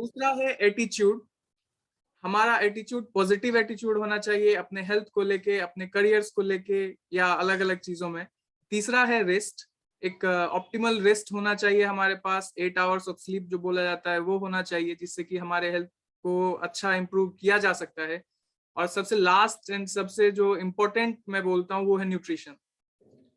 दूसरा है एटीट्यूड। हमारा एटीट्यूड पॉजिटिव एटीट्यूड होना चाहिए अपने हेल्थ को लेके, अपने करियर्स को लेके या अलग अलग चीजों में। तीसरा है रेस्ट। एक ऑप्टिमल रेस्ट होना चाहिए हमारे पास, 8 आवर्स ऑफ स्लीप जो बोला जाता है वो होना चाहिए, जिससे कि हमारे हेल्थ को अच्छा इंप्रूव किया जा सकता है। और सबसे लास्ट एंड सबसे जो इम्पोर्टेंट मैं बोलता हूँ वो है न्यूट्रिशन।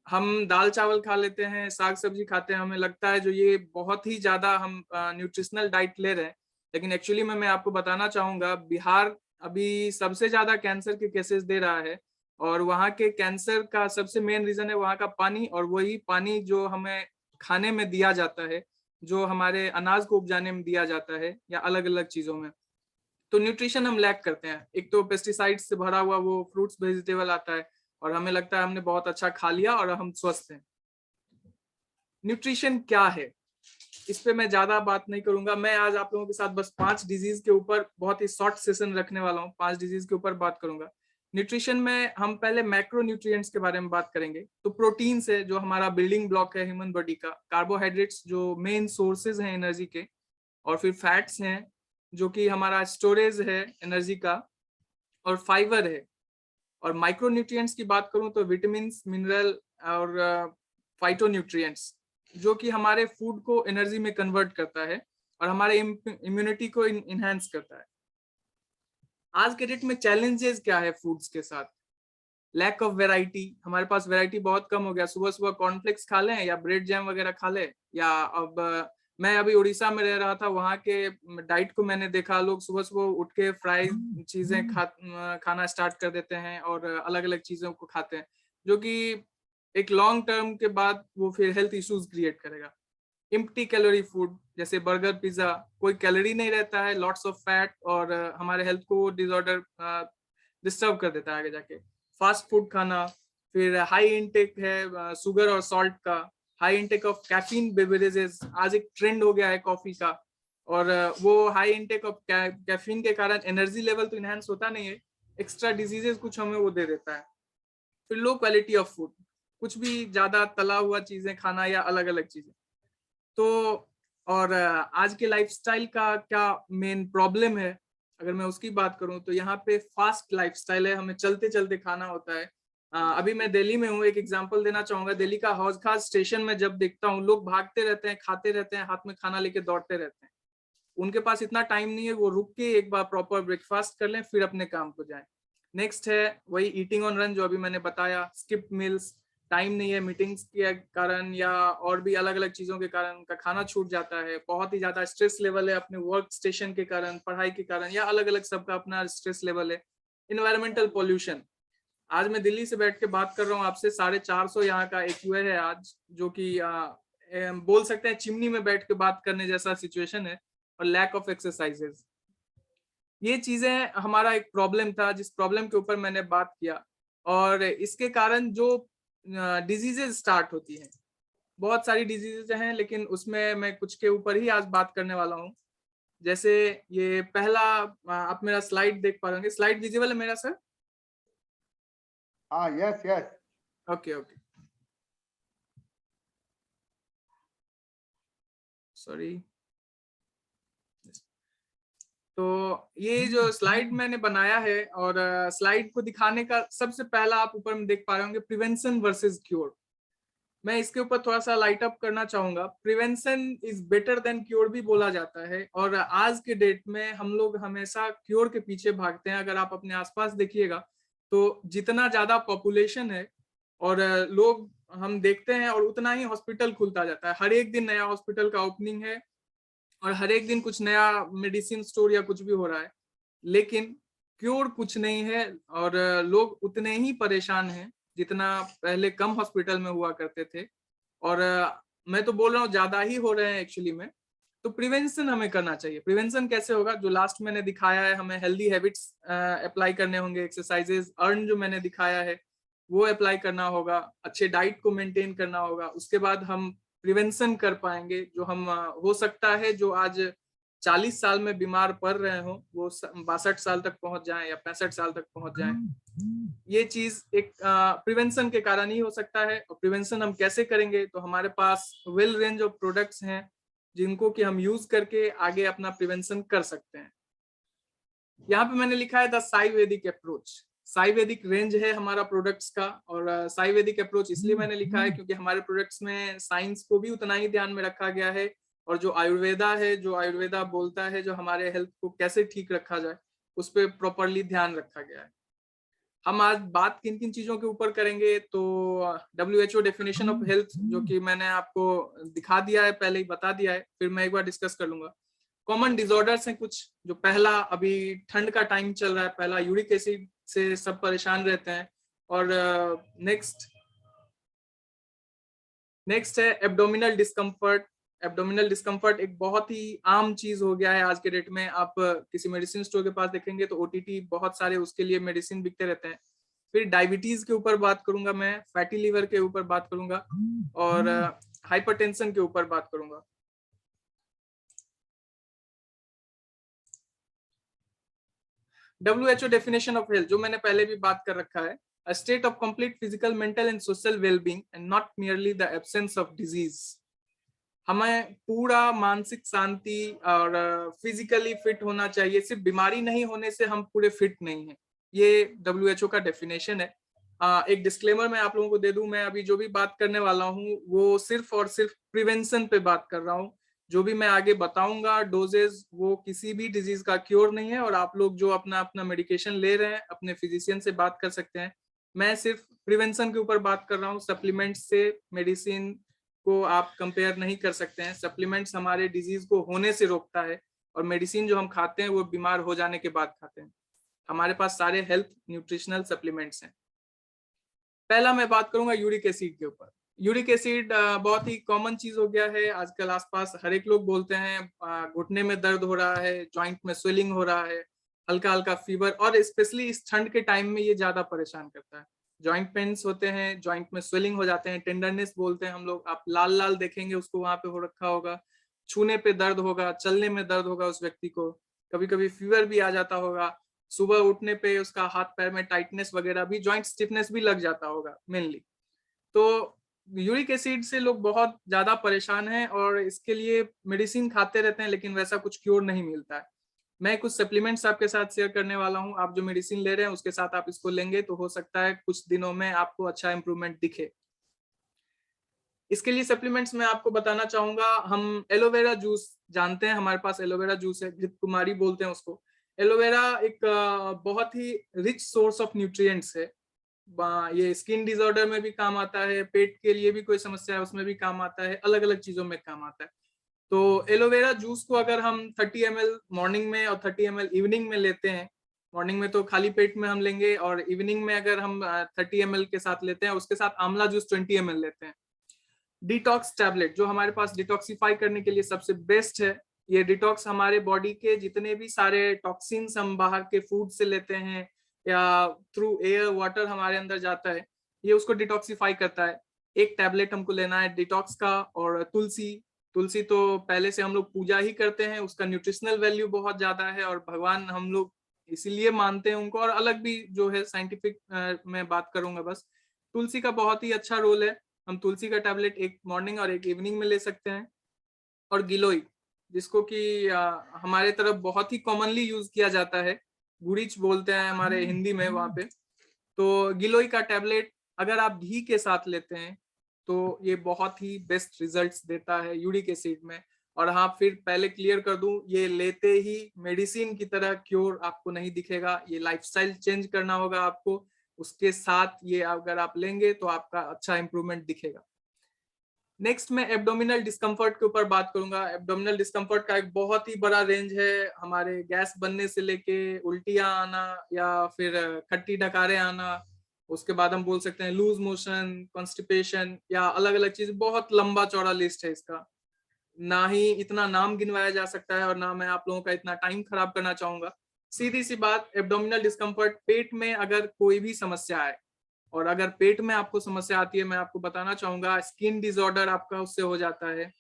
हम दाल चावल खा लेते हैं, साग सब्जी खाते हैं, हमें लगता है जो ये बहुत ही ज्यादा हम न्यूट्रिशनल डाइट ले रहे हैं, लेकिन एक्चुअली में मैं आपको बताना चाहूंगा बिहार अभी सबसे ज्यादा कैंसर के केसेस दे रहा है। और वहाँ के कैंसर का सबसे मेन रीजन है वहाँ का पानी, और वही पानी जो हमें खाने में दिया जाता है, जो हमारे अनाज को उपजाने में दिया जाता है या अलग अलग चीजों में। तो न्यूट्रिशन हम लैक करते हैं। एक तो पेस्टिसाइड से भरा हुआ वो फ्रूट्स वेजिटेबल आता है और हमें लगता है हमने बहुत अच्छा खा लिया और हम स्वस्थ हैं। न्यूट्रिशन क्या है इस पे मैं ज्यादा बात नहीं करूंगा। मैं आज आप लोगों के साथ बस 5 डिजीज के ऊपर बहुत ही शॉर्ट सेशन रखने वाला हूँ। 5 डिजीज के ऊपर बात करूंगा। न्यूट्रिशन में हम पहले मैक्रो न्यूट्रिएंट्स के बारे में बात करेंगे। तो प्रोटीन्स है जो हमारा बिल्डिंग ब्लॉक है ह्यूमन बॉडी का, कार्बोहाइड्रेट्स जो मेन सोर्सेज हैं एनर्जी के, और फिर फैट्स हैं जो कि हमारा स्टोरेज है एनर्जी का, और फाइबर है। और माइक्रो न्यूट्रिएंट्स की बात करूं तो विटामिन, मिनरल और फाइटोन्यूट्रिएंट्स जो कि हमारे फूड को एनर्जी में कन्वर्ट करता है और हमारे इम्यूनिटी को इनहेंस करता है। आज के डेट में चैलेंजेस क्या है फूड्स के साथ? Lack of variety. हमारे पास वैरायटी बहुत कम हो गया। सुबह सुबह कॉर्नफ्लेक्स खा लें या ब्रेड जैम वगैरह खा लें, या अब मैं अभी उड़ीसा में रह रहा था, वहाँ के डाइट को मैंने देखा, लोग सुबह सुबह उठ के फ्राई चीजें खाना स्टार्ट कर देते हैं और अलग अलग चीजों को खाते हैं, जो कि एक लॉन्ग टर्म के बाद वो फिर हेल्थ इश्यूज क्रिएट करेगा। एम्प्टी कैलोरी फूड जैसे बर्गर पिज्जा, कोई कैलोरी नहीं रहता है, लॉट्स ऑफ फैट, और हमारे हेल्थ को डिसऑर्डर डिस्टर्ब कर देता है आगे जाके। फास्ट फूड खाना, फिर हाई इनटेक है शुगर और सॉल्ट का, high intake of caffeine beverages, आज एक ट्रेंड हो गया है कॉफी का। और वो हाई इनटेक ऑफ कैफीन के कारण एनर्जी लेवल तो इनहेंस होता नहीं है, एक्स्ट्रा डिजीजेस कुछ हमें वो दे देता है। फिर लो क्वालिटी ऑफ फूड, कुछ भी ज्यादा तला हुआ चीजें खाना या अलग अलग चीजें। तो और आज के लाइफस्टाइल का क्या मेन प्रॉब्लम है, अगर मैं उसकी बात करूं तो यहाँ पे फास्ट लाइफस्टाइल है, हमें चलते चलते खाना होता है। अभी मैं दिल्ली में हूँ, एक एग्जांपल देना चाहूंगा। दिल्ली का हौज खास स्टेशन में जब देखता हूँ, लोग भागते रहते हैं, खाते रहते हैं, हाथ में खाना लेके दौड़ते रहते हैं। उनके पास इतना टाइम नहीं है वो रुक के एक बार प्रॉपर ब्रेकफास्ट कर लें फिर अपने काम को जाएं। नेक्स्ट है वही ईटिंग ऑन रन जो अभी मैंने बताया, स्किप मील्स, टाइम नहीं है मीटिंग्स के कारण या और भी अलग अलग चीजों के कारण उनका खाना छूट जाता है। बहुत ही ज्यादा स्ट्रेस लेवल है अपने वर्क स्टेशन के कारण, पढ़ाई के कारण, या अलग अलग सबका अपना स्ट्रेस लेवल है। इन्वायरमेंटल पॉल्यूशन, आज मैं दिल्ली से बैठ के बात कर रहा हूँ आपसे, 450 यहाँ का एक्यूआई है आज, जो कि बोल सकते हैं चिमनी में बैठ के बात करने जैसा सिचुएशन है। और लैक ऑफ एक्सरसाइजेस, ये चीजें हमारा एक प्रॉब्लम था जिस प्रॉब्लम के ऊपर मैंने बात किया। और इसके कारण जो डिजीजेज स्टार्ट होती हैं, बहुत सारी डिजीजेज हैं, लेकिन उसमें मैं कुछ के ऊपर ही आज बात करने वाला हूँ। जैसे ये पहला, आप मेरा स्लाइड देख पा रहे होंगे, स्लाइड विजिबल है मेरा सर? हाँ, yes yes. Okay okay, sorry. तो ये जो स्लाइड मैंने बनाया है, और स्लाइड को दिखाने का सबसे पहला आप ऊपर में देख पा रहे होंगे प्रिवेंशन वर्सेस क्योर। मैं इसके ऊपर थोड़ा सा लाइट अप करना चाहूंगा। Prevention is better than cure भी बोला जाता है, और आज के डेट में हम लोग हमेशा क्योर के पीछे भागते हैं। अगर आप अपने आसपास देखिएगा तो जितना ज्यादा पॉपुलेशन है और लोग हम देखते हैं, और उतना ही हॉस्पिटल खुलता जाता है। हर एक दिन नया हॉस्पिटल का ओपनिंग है और हर एक दिन कुछ नया मेडिसिन स्टोर या कुछ भी हो रहा है, लेकिन क्योर कुछ नहीं है। और लोग उतने ही परेशान हैं जितना पहले कम हॉस्पिटल में हुआ करते थे, और मैं तो बोल रहा हूँ ज्यादा ही हो रहे हैं एक्चुअली में। तो प्रिवेंशन हमें करना चाहिए। प्रिवेंशन कैसे होगा? जो लास्ट मैंने दिखाया है, हमें हेल्दी हैबिट्स अप्लाई करने होंगे, एक्सरसाइजेज, अर्न जो मैंने दिखाया है वो अप्लाई करना होगा, अच्छे डाइट को मेंटेन करना होगा। उसके बाद हम प्रिवेंशन कर पाएंगे। जो हम हो सकता है जो आज 40 साल में बीमार पड़ रहे हो वो 62 साल तक पहुंच जाए या 65 साल तक पहुंच जाए। ये चीज एक प्रिवेंशन के कारण ही हो सकता है। और प्रिवेंशन हम कैसे करेंगे? तो हमारे पास वेल रेंज ऑफ प्रोडक्ट्स हैं जिनको कि हम यूज करके आगे अपना प्रिवेंशन कर सकते हैं। यहाँ पे मैंने लिखा है द साई वैदिक अप्रोच। साई वैदिक रेंज है हमारा प्रोडक्ट्स का, और साई वैदिक अप्रोच इसलिए मैंने लिखा है क्योंकि हमारे प्रोडक्ट्स में साइंस को भी उतना ही ध्यान में रखा गया है, और जो आयुर्वेदा है, जो आयुर्वेदा बोलता है जो हमारे हेल्थ को कैसे ठीक रखा जाए, उस पर प्रॉपरली ध्यान रखा गया है। हम आज बात किन किन चीजों के ऊपर करेंगे, तो WHO डेफिनेशन ऑफ हेल्थ, जो कि मैंने आपको दिखा दिया है, पहले ही बता दिया है, फिर मैं एक बार डिस्कस कर लूंगा। कॉमन डिसऑर्डर्स हैं कुछ, जो पहला, अभी ठंड का टाइम चल रहा है, पहला यूरिक एसिड से सब परेशान रहते हैं। और नेक्स्ट है एब्डोमिनल डिस्कम्फर्ट। एब्डोमिनल डिस्कम्फर्ट एक बहुत ही आम चीज हो गया है आज के डेट में। आप किसी मेडिसिन स्टोर के पास देखेंगे तो OTT बहुत सारे उसके लिए मेडिसिन बिकते रहते हैं। फिर डायबिटीज के ऊपर बात करूंगा मैं, फैटी लीवर के ऊपर बात करूंगा, और हाइपरटेंशन के ऊपर बात करूंगा। WHO डेफिनेशन ऑफ हेल्थ, जो मैंने पहले भी बात कर रखा है, a state of complete physical, mental and social well-being and not merely the absence of disease। हमें पूरा मानसिक शांति और फिजिकली फिट होना चाहिए, सिर्फ बीमारी नहीं होने से हम पूरे फिट नहीं हैं। ये WHO का डेफिनेशन है। एक डिस्क्लेमर मैं आप लोगों को दे दूं, मैं अभी जो भी बात करने वाला हूं वो सिर्फ और सिर्फ प्रिवेंशन पे बात कर रहा हूं। जो भी मैं आगे बताऊंगा डोजेज, वो किसी भी डिजीज का क्योर नहीं है, और आप लोग जो अपना अपना मेडिकेशन ले रहे हैं अपने फिजिशियन से बात कर सकते हैं। मैं सिर्फ प्रिवेंशन के ऊपर बात कर रहा हूँ। सप्लीमेंट से मेडिसिन को आप कंपेयर नहीं कर सकते हैं। सप्लीमेंट्स हमारे डिजीज को होने से रोकता है, और मेडिसिन जो हम खाते हैं वो बीमार हो जाने के बाद खाते हैं। हमारे पास सारे हेल्थ न्यूट्रिशनल सप्लीमेंट्स हैं। पहला मैं बात करूंगा यूरिक एसिड के ऊपर। यूरिक एसिड बहुत ही कॉमन चीज हो गया है आजकल, आसपास हर एक लोग बोलते हैं घुटने में दर्द हो रहा है, जॉइंट में स्वेलिंग हो रहा है, हल्का हल्का फीवर, और स्पेशली इस ठंड के टाइम में ये ज्यादा परेशान करता है। जॉइंट पेन्स होते हैं, जॉइंट में स्वेलिंग हो जाते हैं, टेंडरनेस बोलते हैं हम लोग। आप लाल लाल देखेंगे उसको, वहां पे हो रखा होगा, छूने पे दर्द होगा, चलने में दर्द होगा उस व्यक्ति को, कभी कभी फीवर भी आ जाता होगा, सुबह उठने पे उसका हाथ पैर में टाइटनेस वगैरह भी, जॉइंट स्टिफनेस भी लग जाता होगा मेनली। तो यूरिक एसिड से लोग बहुत ज्यादा परेशान हैं, और इसके लिए मेडिसिन खाते रहते हैं, लेकिन वैसा कुछ क्योर नहीं मिलता है। मैं कुछ सप्लीमेंट्स आपके साथ शेयर करने वाला हूं। आप जो मेडिसिन ले रहे हैं उसके साथ आप इसको लेंगे तो हो सकता है कुछ दिनों में आपको अच्छा इंप्रूवमेंट दिखे। इसके लिए सप्लीमेंट्स में आपको बताना चाहूंगा, हम एलोवेरा जूस जानते हैं, हमारे पास एलोवेरा जूस है, घृत कुमारी बोलते हैं उसको। एलोवेरा एक बहुत ही रिच सोर्स ऑफ न्यूट्रिएंट्स है। ये स्किन डिसऑर्डर में भी काम आता है, पेट के लिए भी कोई समस्या है उसमें भी काम आता है, अलग अलग चीजों में काम आता है। तो एलोवेरा जूस को अगर हम 30 ml मॉर्निंग में और 30 ml इवनिंग में लेते हैं, मॉर्निंग में तो खाली पेट में हम लेंगे, और इवनिंग में अगर हम 30 ml के साथ लेते हैं, उसके साथ आंवला जूस 20 ml लेते हैं। डिटॉक्स टैबलेट जो हमारे पास डिटॉक्सिफाई करने के लिए सबसे बेस्ट है। ये डिटॉक्स हमारे बॉडी के जितने भी सारे टॉक्सिन्स हम बाहर के फूड से लेते हैं या थ्रू एयर वाटर हमारे अंदर जाता है, ये उसको डिटॉक्सिफाई करता है। एक टैबलेट हमको लेना है डिटॉक्स का। और तुलसी, तुलसी तो पहले से हम लोग पूजा ही करते हैं, उसका न्यूट्रिशनल वैल्यू बहुत ज्यादा है, और भगवान हम लोग इसीलिए मानते हैं उनको। और अलग भी जो है साइंटिफिक में बात करूंगा बस। तुलसी का बहुत ही अच्छा रोल है। हम तुलसी का टैबलेट एक मॉर्निंग और एक इवनिंग में ले सकते हैं। और गिलोय, जिसको कि हमारे तरफ बहुत ही कॉमनली यूज किया जाता है, गुड़ीच बोलते हैं हमारे हिंदी में वहां पे। तो गिलोय का टैबलेट अगर आप घी के साथ लेते हैं तो ये बहुत ही बेस्ट रिजल्ट्स देता है यूरिक एसिड में। और हाँ, फिर पहले क्लियर कर दूं, ये लेते ही मेडिसिन की तरह क्योर आपको नहीं दिखेगा, ये लाइफस्टाइल चेंज करना होगा आपको। उसके साथ ये अगर आप लेंगे तो आपका अच्छा इंप्रूवमेंट दिखेगा। नेक्स्ट मैं एब्डोमिनल डिस्कम्फर्ट के ऊपर बात करूंगा। एब्डोमिनल डिस्कम्फर्ट का एक बहुत ही बड़ा रेंज है, हमारे गैस बनने से लेके उल्टियां आना या फिर खट्टी डकारे आना, उसके बाद हम बोल सकते हैं लूज मोशन, कॉन्स्टिपेशन, या अलग अलग चीज। बहुत लंबा चौड़ा लिस्ट है इसका, ना ही इतना नाम गिनवाया जा सकता है, और ना मैं आप लोगों का इतना टाइम खराब करना चाहूंगा। सीधी सी बात, एब्डोमिनल डिस्कम्फर्ट, पेट में अगर कोई भी समस्या है, और अगर पेट में आपको समस्या आती है, मैं आपको बताना चाहूंगा स्किन डिसऑर्डर आपका उससे हो जाता है।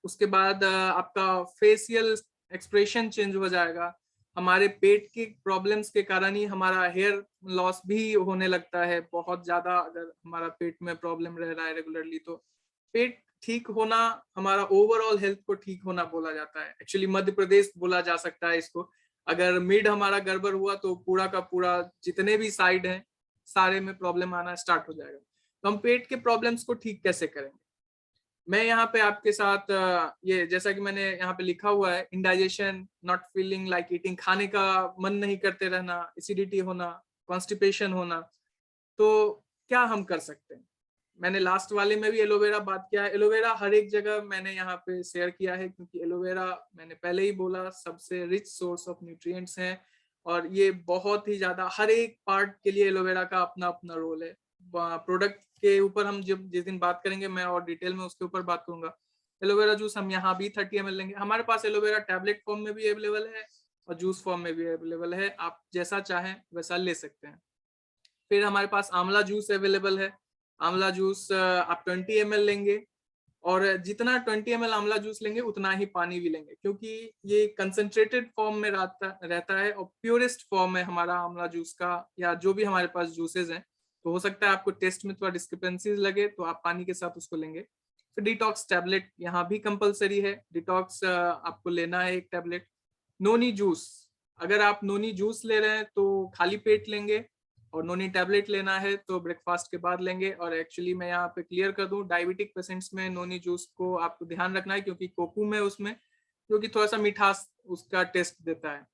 उसके बाद आपका फेशियल एक्सप्रेशन चेंज हो जाएगा। हमारे पेट की प्रॉब्लम्स के कारण ही हमारा हेयर लॉस भी होने लगता है बहुत ज्यादा, अगर हमारा पेट में प्रॉब्लम रह रहा है रेगुलरली। तो पेट ठीक होना, हमारा ओवरऑल हेल्थ को ठीक होना बोला जाता है। एक्चुअली मध्य प्रदेश बोला जा सकता है इसको। अगर मिड हमारा गड़बड़ हुआ तो पूरा का पूरा जितने भी साइड हैं सारे में प्रॉब्लम आना स्टार्ट हो जाएगा। तो हम पेट के प्रॉब्लम्स को ठीक कैसे करेंगे? मैं यहाँ पे आपके साथ ये जैसा कि मैंने यहाँ पे लिखा हुआ है, indigestion, not feeling like eating, खाने का मन नहीं करते रहना, एसिडिटी होना, कॉन्स्टिपेशन होना, तो क्या हम कर सकते हैं? मैंने लास्ट वाले में भी एलोवेरा बात किया है। एलोवेरा हर एक जगह मैंने यहाँ पे शेयर किया है, क्योंकि एलोवेरा मैंने पहले ही बोला सबसे रिच सोर्स ऑफ न्यूट्रिएंट्स है, और ये बहुत ही ज्यादा हर एक पार्ट के लिए एलोवेरा का अपना अपना रोल है। प्रोडक्ट के ऊपर हम जब जिस दिन बात करेंगे मैं और डिटेल में उसके ऊपर बात करूंगा। एलोवेरा जूस हम यहाँ भी 30 ml लेंगे। हमारे पास एलोवेरा टैबलेट फॉर्म में भी अवेलेबल है और जूस फॉर्म में भी अवेलेबल है, आप जैसा चाहें वैसा ले सकते हैं। फिर हमारे पास आंवला जूस अवेलेबल है। आंवला जूस आप 20 ml लेंगे, और जितना 20 ml आंवला जूस लेंगे उतना ही पानी भी लेंगे, क्योंकि ये कंसंट्रेटेड फॉर्म में रहता है और प्योरेस्ट फॉर्म है हमारा आंवला जूस का, या जो भी हमारे पास जूसेस हैं। तो हो सकता है आपको टेस्ट में थोड़ा डिस्क्रिपेंसीज लगे, तो आप पानी के साथ उसको लेंगे। फिर डिटॉक्स टैबलेट यहाँ भी कंपलसरी है, डिटॉक्स आपको लेना है एक टैबलेट। नोनी जूस, अगर आप नोनी जूस ले रहे हैं तो खाली पेट लेंगे, और नोनी टैबलेट लेना है तो ब्रेकफास्ट के बाद लेंगे। और एक्चुअली मैं यहाँ पे क्लियर कर दूं, डायबिटिक पेशेंट्स में नोनी जूस को आपको ध्यान रखना है, क्योंकि कोकूम है उसमें, जो कि थोड़ा सा मिठास उसका टेस्ट देता है।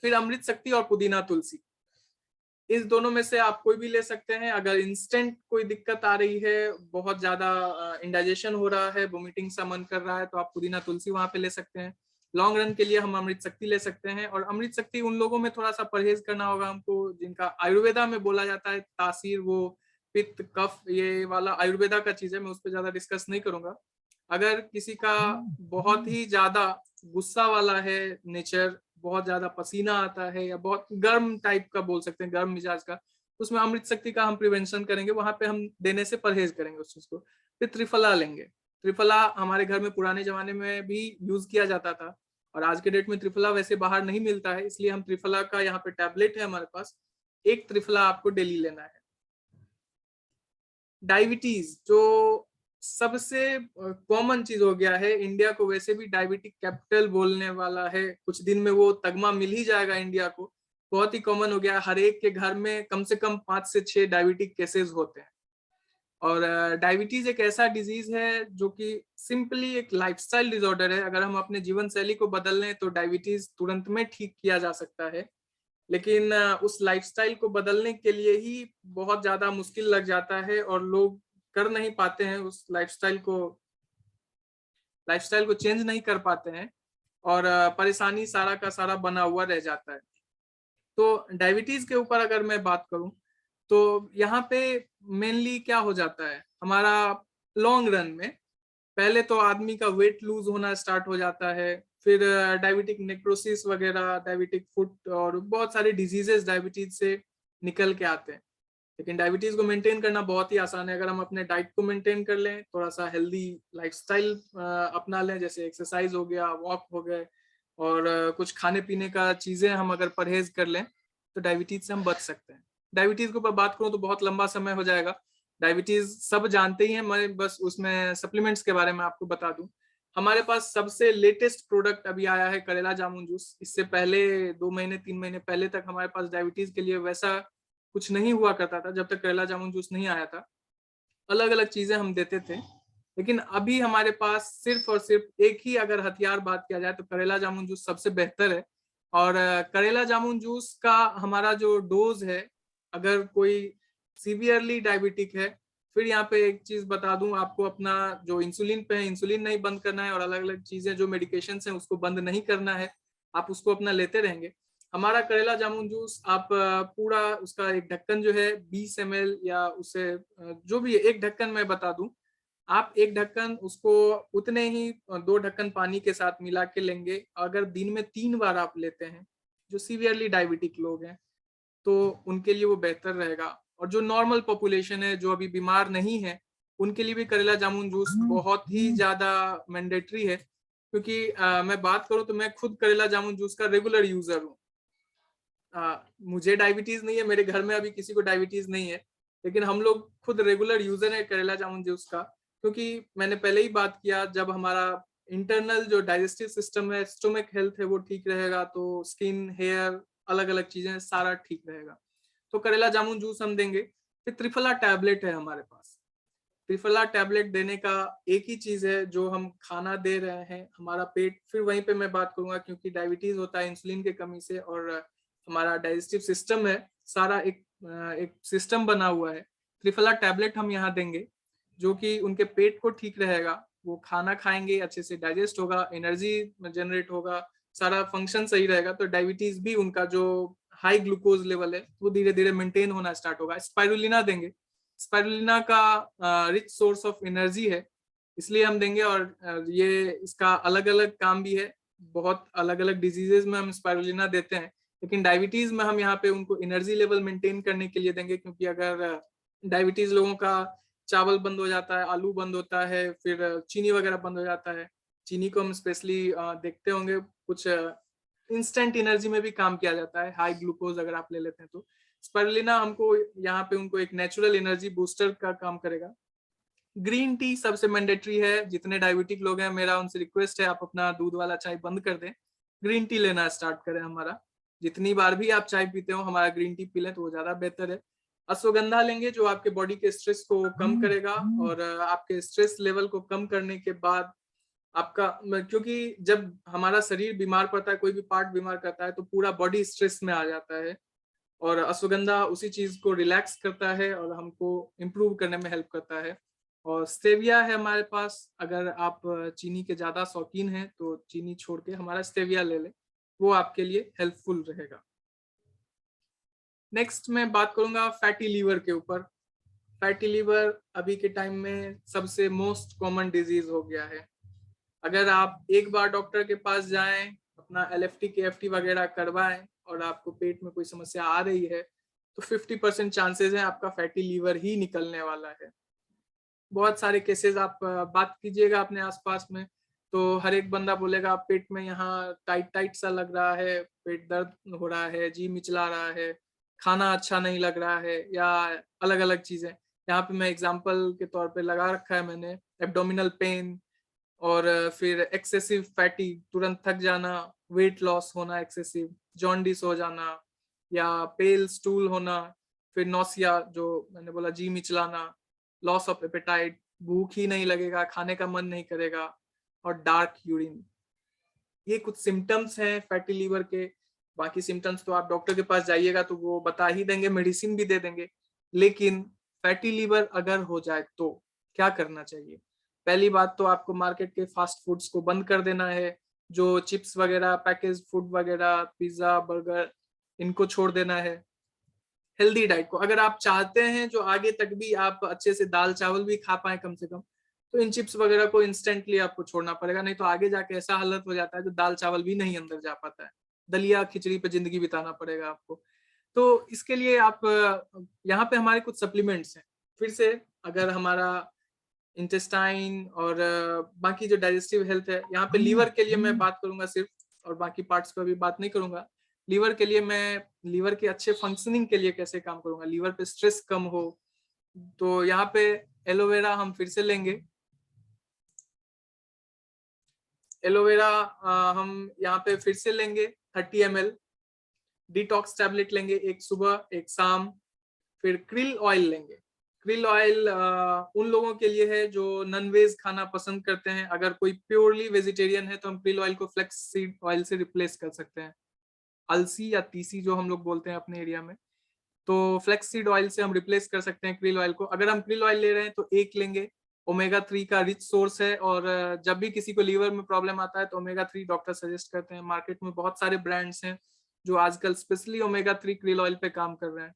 फिर अमृत शक्ति और पुदीना तुलसी, इस दोनों में से आप कोई भी ले सकते हैं। अगर इंस्टेंट कोई दिक्कत आ रही है, बहुत ज्यादा इंडाइजेशन हो रहा है, वोमिटिंग सा मन कर रहा है, तो आप पुदीना तुलसी वहां पे ले सकते हैं। लॉन्ग रन के लिए हम अमृत शक्ति ले सकते हैं। और अमृत शक्ति उन लोगों में थोड़ा सा परहेज करना होगा हमको जिनका आयुर्वेदा में बोला जाता है तासीर, वो पित्त कफ ये वाला आयुर्वेदा का चीज है, मैं उस पर ज्यादा डिस्कस नहीं करूंगा। अगर किसी का बहुत ही ज्यादा गुस्सा वाला है नेचर, बहुत ज्यादा पसीना आता है, या बहुत गर्म टाइप का बोल सकते हैं, गर्म मिजाज का, उसमें अमृत शक्ति का हम प्रिवेंशन करेंगे, वहां पे हम देने से परहेज करेंगे उस चीज को। फिर त्रिफला लेंगे। त्रिफला हमारे घर में पुराने जमाने में भी यूज किया जाता था, और आज के डेट में त्रिफला वैसे बाहर नहीं मिलता है, इसलिए हम त्रिफला का यहाँ पे टैबलेट है हमारे पास, एक त्रिफला आपको डेली लेना है। डायबिटीज जो सबसे कॉमन चीज हो गया है, इंडिया को वैसे भी डायबिटिक कैपिटल बोलने वाला है, कुछ दिन में वो तगमा मिल ही जाएगा इंडिया को। बहुत ही कॉमन हो गया है, हर एक के घर में कम से कम 5 से 6 डायबिटिक केसेस होते हैं। और डायबिटीज एक ऐसा डिजीज है जो कि सिंपली एक लाइफस्टाइल डिसऑर्डर है। अगर हम अपने जीवन शैली को बदल लें तो डायबिटीज तुरंत में ठीक किया जा सकता है, लेकिन उस लाइफस्टाइल को बदलने के लिए ही बहुत ज्यादा मुश्किल लग जाता है, और लोग कर नहीं पाते हैं उस लाइफस्टाइल को चेंज नहीं कर पाते हैं, और परेशानी सारा का सारा बना हुआ रह जाता है। तो डायबिटीज के ऊपर अगर मैं बात करूं तो यहाँ पे मेनली क्या हो जाता है हमारा लॉन्ग रन में, पहले तो आदमी का वेट लूज होना स्टार्ट हो जाता है, फिर डायबिटिक नेक्रोसिस वगैरह, डायबिटिक फुट, और बहुत सारे डिजीजेस डायबिटीज से निकल के आते हैं। लेकिन डायबिटीज को मेंटेन करना बहुत ही आसान है, अगर हम अपने डाइट को मेंटेन कर लें, थोड़ा सा हेल्दी लाइफस्टाइल अपना लें, जैसे एक्सरसाइज हो गया, वॉक हो गए, और कुछ खाने पीने का चीजें हम अगर परहेज कर लें, तो डायबिटीज से हम बच सकते हैं। डायबिटीज के ऊपर बात करूं तो बहुत लंबा समय हो जाएगा। डायबिटीज सब जानते ही हैं, मैं बस उसमें सप्लीमेंट्स के बारे में आपको बता दूं। हमारे पास सबसे लेटेस्ट प्रोडक्ट अभी आया है करेला जामुन जूस। इससे पहले 2 महीने 3 महीने पहले तक हमारे पास डायबिटीज के लिए वैसा कुछ नहीं हुआ करता था, जब तक करेला जामुन जूस नहीं आया था। अलग अलग चीजें हम देते थे, लेकिन अभी हमारे पास सिर्फ और सिर्फ एक ही अगर हथियार बात किया जाए तो करेला जामुन जूस सबसे बेहतर है। और करेला जामुन जूस का हमारा जो डोज है, अगर कोई सीवियरली डायबिटिक है, फिर यहाँ पे एक चीज बता दूं आपको, अपना जो इंसुलिन पे है इंसुलिन नहीं बंद करना है, और अलग अलग चीजें जो मेडिकेशन है उसको बंद नहीं करना है, आप उसको अपना लेते रहेंगे। हमारा करेला जामुन जूस आप पूरा उसका एक ढक्कन जो है 20 ml, या उसे जो भी है एक ढक्कन मैं बता दूं, आप एक ढक्कन उसको उतने ही 2 ढक्कन पानी के साथ मिला के लेंगे। अगर दिन में 3 बार आप लेते हैं, जो सीवियरली डायबिटिक लोग हैं तो उनके लिए वो बेहतर रहेगा। और जो नॉर्मल पॉपुलेशन है, जो अभी बीमार नहीं है, उनके लिए भी करेला जामुन जूस बहुत ही ज्यादा मैंडेटरी है, क्योंकि मैं बात करूं तो मैं खुद करेला जामुन जूस का रेगुलर यूजर हूँ। मुझे डायबिटीज नहीं है, मेरे घर में अभी किसी को डायबिटीज नहीं है, लेकिन हम लोग खुद रेगुलर यूजर है करेला जामुन जूस का। क्योंकि मैंने पहले ही बात किया, जब हमारा इंटरनल जो डाइजेस्टिव सिस्टम है, स्टोमक हेल्थ है, वो ठीक रहेगा तो स्किन, हेयर, अलग अलग चीजें सारा ठीक रहेगा। तो करेला जामुन जूस हम देंगे। फिर त्रिफला टैबलेट है हमारे पास। त्रिफला टैबलेट देने का एक ही चीज है, जो हम खाना दे रहे हैं, हमारा पेट, फिर वहीं पे मैं बात करूंगा, क्योंकि डायबिटीज होता है इंसुलिन की कमी से, और हमारा डाइजेस्टिव सिस्टम है सारा एक सिस्टम बना हुआ है। त्रिफला टैबलेट हम यहाँ देंगे, जो कि उनके पेट को ठीक रहेगा, वो खाना खाएंगे, अच्छे से डाइजेस्ट होगा, एनर्जी जनरेट होगा, सारा फंक्शन सही रहेगा, तो डायबिटीज भी उनका जो हाई ग्लूकोज लेवल है वो धीरे धीरे मेंटेन होना स्टार्ट होगा। स्पाइरुलिना देंगे। स्पाइरुलिना का रिच सोर्स ऑफ एनर्जी है, इसलिए हम देंगे। और ये इसका अलग अलग काम भी है, बहुत अलग अलग डिजीजेज में हम स्पाइरुलिना देते हैं, लेकिन डायबिटीज में हम यहाँ पे उनको एनर्जी लेवल मेंटेन करने के लिए देंगे, क्योंकि अगर डायबिटीज लोगों का चावल बंद हो जाता है, आलू बंद होता है, फिर चीनी वगैरह बंद हो जाता है। चीनी को हम स्पेशली देखते होंगे, कुछ इंस्टेंट एनर्जी में भी काम किया जाता है, हाई ग्लूकोज अगर आप ले लेते हैं तो। स्पाइरुलिना हमको यहाँ पे उनको एक नेचुरल एनर्जी बूस्टर का काम करेगा। ग्रीन टी सबसे मैंडेटरी है, जितने डायबिटिक लोग हैं मेरा उनसे रिक्वेस्ट है, आप अपना दूध वाला चाय बंद कर दें, ग्रीन टी लेना स्टार्ट करें। हमारा जितनी बार भी आप चाय पीते हो, हमारा ग्रीन टी पी लें तो वो ज्यादा बेहतर है। अश्वगंधा लेंगे, जो आपके बॉडी के स्ट्रेस को कम करेगा, और आपके स्ट्रेस लेवल को कम करने के बाद आपका, क्योंकि जब हमारा शरीर बीमार पड़ता है, कोई भी पार्ट बीमार करता है, तो पूरा बॉडी स्ट्रेस में आ जाता है, और अश्वगंधा उसी चीज को रिलैक्स करता है और हमको इम्प्रूव करने में हेल्प करता है। और स्टेविया है हमारे पास, अगर आप चीनी के ज्यादा शौकीन हैं तो चीनी छोड़ के हमारा स्टेविया ले लें, वो आपके लिए हेल्पफुल रहेगा। नेक्स्ट मैं बात करूंगा फैटी लीवर के ऊपर। फैटी लीवर अभी के टाइम में सबसे मोस्ट कॉमन डिजीज हो गया है। अगर आप एक बार डॉक्टर के पास जाएं, अपना LFT KFT वगैरह करवाएं, और आपको पेट में कोई समस्या आ रही है, तो 50% चांसेस है आपका फैटी लीवर ही निकलने वाला है। बहुत सारे केसेस आप बात कीजिएगा अपने आसपास में, तो हर एक बंदा बोलेगा पेट में यहाँ टाइट टाइट सा लग रहा है, पेट दर्द हो रहा है, जी मिचला रहा है, खाना अच्छा नहीं लग रहा है, या अलग अलग चीजें। यहाँ पे मैं एग्जांपल के तौर पे लगा रखा है मैंने, एब्डोमिनल पेन, और फिर एक्सेसिव फैटी, तुरंत थक जाना, वेट लॉस होना एक्सेसिव, जॉन्डिस हो जाना, या पेल स्टूल होना, फिर नौसिया जो मैंने बोला, जी मिचलाना, लॉस ऑफ एपेटाइट, भूख ही नहीं लगेगा, खाने का मन नहीं करेगा, और डार्क यूरिन। ये कुछ सिम्टम्स हैं फैटी लीवर के। बाकी सिम्टम्स तो आप डॉक्टर के पास जाइएगा तो वो बता ही देंगे, मेडिसिन भी दे देंगे। लेकिन फैटी लीवर अगर हो जाए तो क्या करना चाहिए? पहली बात तो आपको मार्केट के फास्ट फूड्स को बंद कर देना है, जो चिप्स वगैरह, पैकेज फूड वगैरह, पिज्जा, बर्गर, इनको छोड़ देना है। हेल्दी डाइट को अगर आप चाहते हैं जो आगे तक भी आप अच्छे से दाल चावल भी खा पाए कम से कम, तो इन चिप्स वगैरह को इंस्टेंटली आपको छोड़ना पड़ेगा, नहीं तो आगे जाके ऐसा हालत हो जाता है जो दाल चावल भी नहीं अंदर जा पाता है, दलिया खिचड़ी पे जिंदगी बिताना पड़ेगा आपको। तो इसके लिए आप यहाँ पे हमारे कुछ सप्लीमेंट्स हैं। फिर से अगर हमारा इंटेस्टाइन और बाकी जो डाइजेस्टिव हेल्थ है, यहाँ पे लीवर के लिए मैं बात करूंगा सिर्फ, और बाकी पार्ट्स पर भी बात नहीं करूंगा। लीवर के लिए मैं लीवर के अच्छे फंक्शनिंग के लिए कैसे काम करूंगा, लीवर पे स्ट्रेस कम हो, तो यहाँ पे एलोवेरा हम फिर से लेंगे। एलोवेरा हम यहाँ पे फिर से लेंगे 30 ml। डिटॉक्स टैबलेट लेंगे, एक सुबह एक शाम। फिर क्रिल ऑयल लेंगे। क्रिल ऑयल उन लोगों के लिए है जो नॉन वेज खाना पसंद करते हैं। अगर कोई प्योरली वेजिटेरियन है तो हम क्रिल ऑयल को फ्लेक्स सीड ऑयल से रिप्लेस कर सकते हैं, अलसी या तीसी जो हम लोग बोलते हैं अपने एरिया में। तो फ्लेक्स सीड ऑयल से हम रिप्लेस कर सकते हैं क्रिल ऑयल को। अगर हम क्रिल ऑयल ले रहे हैं तो एक लेंगे, ओमेगा 3 का रिच सोर्स है, और जब भी किसी को लीवर में प्रॉब्लम आता है तो ओमेगा 3 डॉक्टर सजेस्ट करते हैं। मार्केट में बहुत सारे ब्रांड्स हैं जो आजकल स्पेशली ओमेगा 3 क्रिल ऑयल पे काम कर रहे हैं।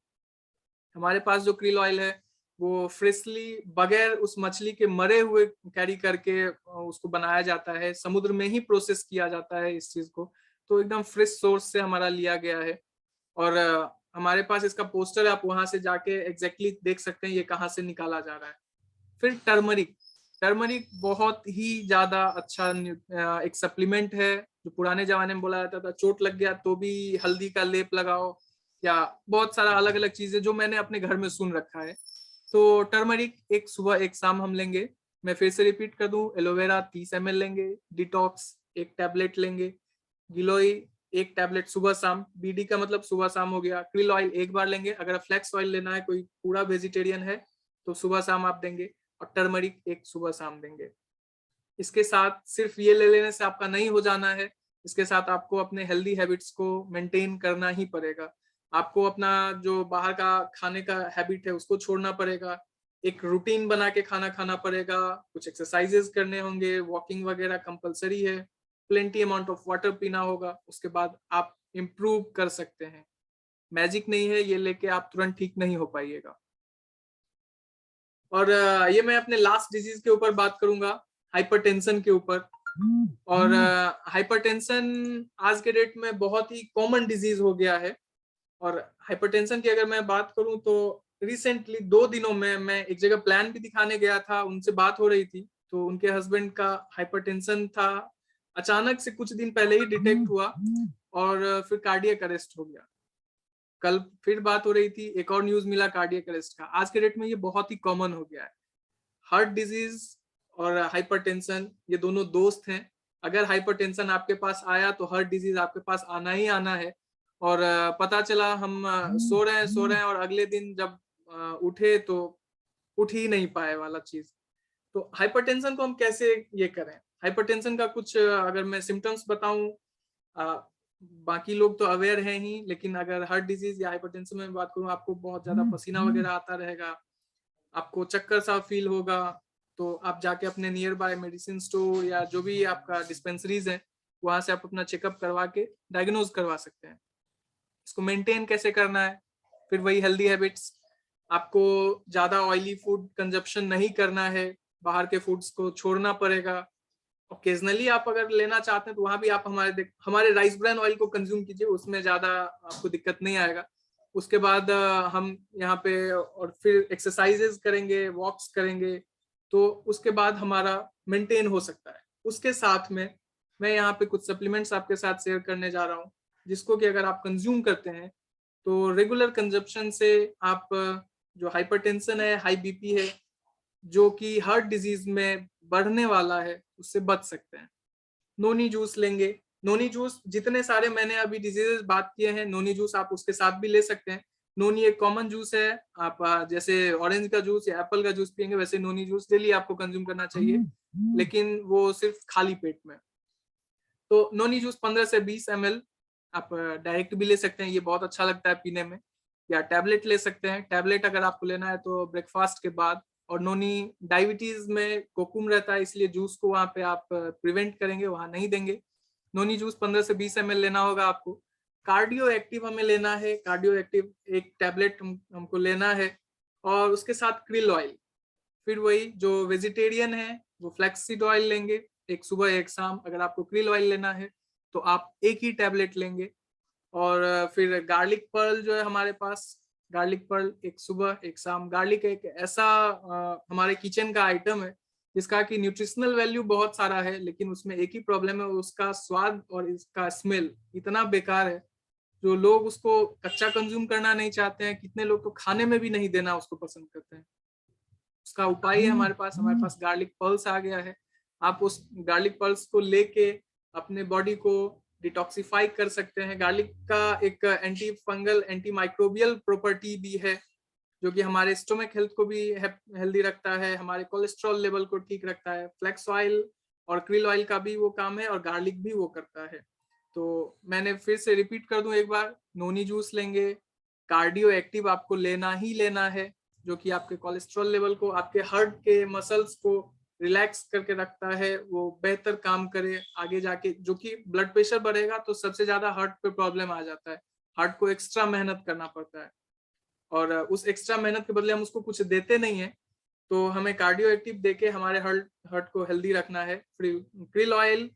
हमारे पास जो क्रिल ऑयल है वो फ्रेशली, बगैर उस मछली के मरे हुए कैरी करके उसको बनाया जाता है, समुद्र में ही प्रोसेस किया जाता है इस चीज को, तो एकदम फ्रेश सोर्स से हमारा लिया गया है। और हमारे पास इसका पोस्टर है, आप वहां से जाके एग्जैक्टली देख सकते हैं ये कहाँ से निकाला जा रहा है। फिर टर्मरिक। टर्मरिक बहुत ही ज्यादा अच्छा एक सप्लीमेंट है, जो पुराने जमाने में बोला जाता था चोट लग गया तो भी हल्दी का लेप लगाओ, या बहुत सारा अलग अलग चीजें जो मैंने अपने घर में सुन रखा है। तो टर्मरिक एक सुबह एक शाम हम लेंगे। मैं फिर से रिपीट कर दूं, एलोवेरा 30 ml लेंगे, डिटॉक्स 1 टैबलेट लेंगे, गिलोय 1 टैबलेट सुबह शाम, बीडी का मतलब सुबह शाम हो गया, क्रिल ऑयल 1 बार लेंगे, अगर फ्लैक्स ऑयल लेना है, कोई पूरा वेजिटेरियन है तो सुबह शाम आप देंगे, और टर्मरिक 1 सुबह शाम देंगे। इसके साथ सिर्फ ये ले लेने से आपका नहीं हो जाना है, इसके साथ आपको अपने हेल्दी हैबिट्स को मेंटेन करना ही पड़ेगा। आपको अपना जो बाहर का खाने का हैबिट है उसको छोड़ना पड़ेगा, एक रूटीन बना के खाना खाना पड़ेगा, कुछ एक्सरसाइजेस करने होंगे, वॉकिंग वगैरह कंपलसरी है, प्लेंटी अमाउंट ऑफ वाटर पीना होगा, उसके बाद आप इम्प्रूव कर सकते हैं। मैजिक नहीं है, ये लेके आप तुरंत ठीक नहीं हो पाइएगा। और ये मैं अपने लास्ट डिजीज के ऊपर बात करूंगा, हाइपरटेंशन के ऊपर। और हाइपरटेंशन आज के डेट में बहुत ही कॉमन डिजीज हो गया है। और हाइपरटेंशन की अगर मैं बात करूं तो रिसेंटली 2 दिनों में मैं एक जगह प्लान भी दिखाने गया था, उनसे बात हो रही थी, तो उनके हस्बैंड का हाइपरटेंशन था, अचानक से कुछ दिन पहले ही डिटेक्ट हुआ और फिर कार्डियक अरेस्ट हो गया। कल फिर बात हो रही थी, एक और न्यूज मिला कार्डियक अरेस्ट का। आज के डेट में ये बहुत ही कॉमन हो गया है। हार्ट डिजीज और हाइपरटेंशन ये दोनों दोस्त हैं। अगर हाइपरटेंशन आपके पास आया तो हार्ट डिजीज आपके पास आना ही आना है। और पता चला हम सो रहे हैं और अगले दिन जब उठे तो उठ ही नहीं पाए वाला चीज। तो हाइपरटेंशन को हम कैसे ये करें? हाइपरटेंशन का कुछ अगर मैं सिम्टम्स बताऊं, बाकी लोग तो अवेयर हैं ही, लेकिन अगर हार्ट डिजीज या हाइपरटेंशन में बात करूं, आपको बहुत ज्यादा पसीना वगैरह आता रहेगा, आपको चक्कर सा फील होगा, तो आप जाके अपने नियर बाय मेडिसिन स्टोर या जो भी आपका डिस्पेंसरीज है वहां से आप अपना चेकअप करवा के डायग्नोज करवा सकते हैं। इसको मेंटेन कैसे करना है? फिर वही हेल्दी हैबिट्स, आपको ज्यादा ऑयली फूड कंजप्शन नहीं करना है, बाहर के फूड्स को छोड़ना पड़ेगा। ओकेजनली आप अगर लेना चाहते हैं तो वहां भी आप हमारे राइस ब्रान ऑयल को कंज्यूम कीजिए, उसमें ज्यादा आपको दिक्कत नहीं आएगा। उसके बाद हम यहाँ पे और फिर एक्सरसाइजेस करेंगे, वॉक्स करेंगे, तो उसके बाद हमारा मेंटेन हो सकता है। उसके साथ में मैं यहाँ पे कुछ सप्लीमेंट्स आपके साथ शेयर करने जा रहा हूँ, जिसको कि अगर आप कंज्यूम करते हैं तो रेगुलर कंजप्शन से आप जो हाइपरटेंशन है, हाई बीपी है, जो कि हार्ट डिजीज में बढ़ने वाला है, उससे बच सकते हैं। नोनी जूस लेंगे, नोनी जूस जितने सारे मैंने अभी डिजीजेस बात किए हैं, नोनी जूस आप उसके साथ भी ले सकते हैं। नोनी एक कॉमन जूस है, आप जैसे ऑरेंज का जूस या एप्पल का जूस पियेंगे वैसे नोनी जूस डेली आपको कंज्यूम करना चाहिए, लेकिन वो सिर्फ खाली पेट में। तो नोनी जूस 15 से 20 ml आप डायरेक्ट भी ले सकते हैं, ये बहुत अच्छा लगता है पीने में, या टैबलेट ले सकते हैं। टैबलेट अगर आपको लेना है तो ब्रेकफास्ट के बाद। और नोनी डायबिटीज में कोकुम रहता है, इसलिए जूस को वहां पे आप प्रिवेंट करेंगे, वहां नहीं देंगे। नोनी जूस 15 से 20 ml लेना होगा आपको। कार्डियो एक्टिव हमें लेना है, कार्डियो एक्टिव 1 टैबलेट हमको लेना है। और उसके साथ क्रिल ऑयल, फिर वही जो वेजिटेरियन है वो फ्लैक्सीड ऑयल लेंगे, 1 सुबह 1 शाम। अगर आपको क्रिल ऑयल लेना है तो आप 1 ही टैबलेट लेंगे। और फिर गार्लिक पर्ल जो है हमारे पास, गार्लिक पर्ल 1 सुबह 1 शाम। गार्लिक एक ऐसा हमारे किचन का आइटम है जिसका कि न्यूट्रिशनल वैल्यू बहुत सारा है, लेकिन उसमें एक ही प्रॉब्लम है, उसका स्वाद और इसका स्मेल इतना बेकार है, जो लोग उसको कच्चा कंज्यूम करना नहीं चाहते हैं, कितने लोग तो खाने में भी नहीं देना उसको पसंद करते हैं। उसका उपाय है हमारे पास गार्लिक पल्स आ गया है। आप उस गार्लिक पल्स को लेके अपने बॉडी को डिटॉक्सिफाई कर सकते हैं। गार्लिक का एक anti fungal, anti microbial property भी है, जो कि हमारे स्टोमक हेल्थ को भी हेल्दी रखता है, हमारे कोलेस्ट्रॉल लेवल को ठीक रखता है। फ्लैक्स ऑयल और क्रिल ऑयल का भी वो काम है और गार्लिक भी वो करता है। तो मैंने फिर से रिपीट कर दूं एक बार, नोनी जूस लेंगे, कार्डियो एक्टिव आपको लेना ही लेना है, जो कि आपके कोलेस्ट्रॉल लेवल को, आपके हार्ट के मसल्स को रिलैक्स करके रखता है, वो बेहतर काम करे आगे जाके। जो कि ब्लड प्रेशर बढ़ेगा तो सबसे ज्यादा हार्ट पे प्रॉब्लम आ जाता है, हार्ट को एक्स्ट्रा मेहनत करना पड़ता है, और उस एक्स्ट्रा मेहनत के बदले हम उसको कुछ देते नहीं है। तो हमें कार्डियो एक्टिव देके हमारे हार्ट को हेल्दी रखना है। क्रिल ऑयल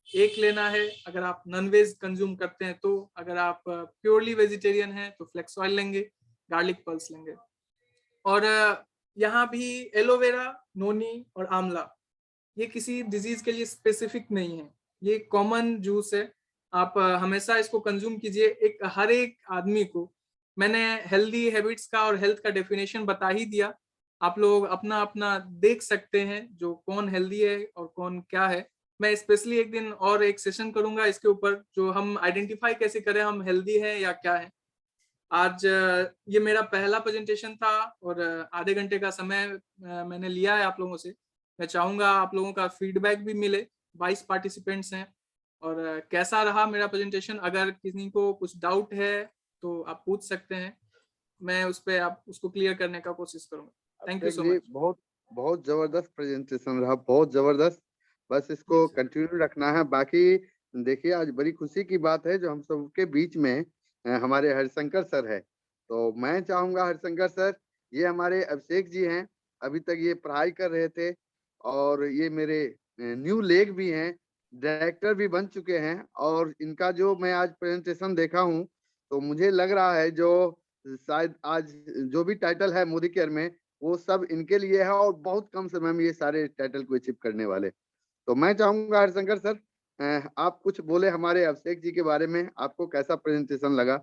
1 लेना है अगर आप नॉन वेज कंज्यूम करते हैं तो। अगर आप प्योरली वेजिटेरियन हैं तो फ्लेक्स ऑयल लेंगे, गार्लिक पल्स लेंगे। और यहाँ भी एलोवेरा, नोनी और आंवला, ये किसी डिजीज के लिए स्पेसिफिक नहीं है, ये कॉमन जूस है। आप हमेशा इसको कंज्यूम कीजिए। हर एक आदमी को मैंने हेल्दी हैबिट्स का और हेल्थ का डेफिनेशन बता ही दिया। आप लोग अपना अपना देख सकते हैं जो कौन हेल्दी है और कौन क्या है। मैं स्पेशली एक दिन और एक सेशन करूंगा इसके ऊपर, जो हम आइडेंटिफाई कैसे करें हम हेल्दी है या क्या है। आज ये मेरा पहला प्रेजेंटेशन था और आधे घंटे का समय मैंने लिया है आप लोगों से। मैं चाहूंगा आप लोगों का फीडबैक भी मिले। 22 पार्टिसिपेंट्स हैं और कैसा रहा मेरा प्रेजेंटेशन। अगर किसी को कुछ डाउट है तो आप पूछ सकते हैं, मैं उस पर आप उसको क्लियर करने का कोशिश करूंगा। Thank you Abhishek so ji, much. बहुत बहुत जबरदस्त प्रेजेंटेशन रहा, बहुत जबरदस्त। बस इसको कंटिन्यू रखना है। बाकी देखिए, आज बड़ी खुशी की बात है जो हम सबके बीच में हमारे हरिशंकर सर है। तो मैं चाहूंगा हरिशंकर सर, ये हमारे अभिषेक जी हैं, अभी तक ये पढ़ाई कर रहे थे और ये मेरे न्यू लेग भी हैं, डायरेक्टर भी बन चुके हैं। और इनका जो मैं आज प्रेजेंटेशन देखा हूँ तो मुझे लग रहा है जो शायद आज जो भी टाइटल है मोदी केयर में, वो सब इनके लिए है और बहुत कम समय में ये सारे टाइटल को अचीव करने वाले। तो मैं चाहूंगा हरिशंकर सर, आप कुछ बोले हमारे अभिषेक जी के बारे में, आपको कैसा प्रेजेंटेशन लगा?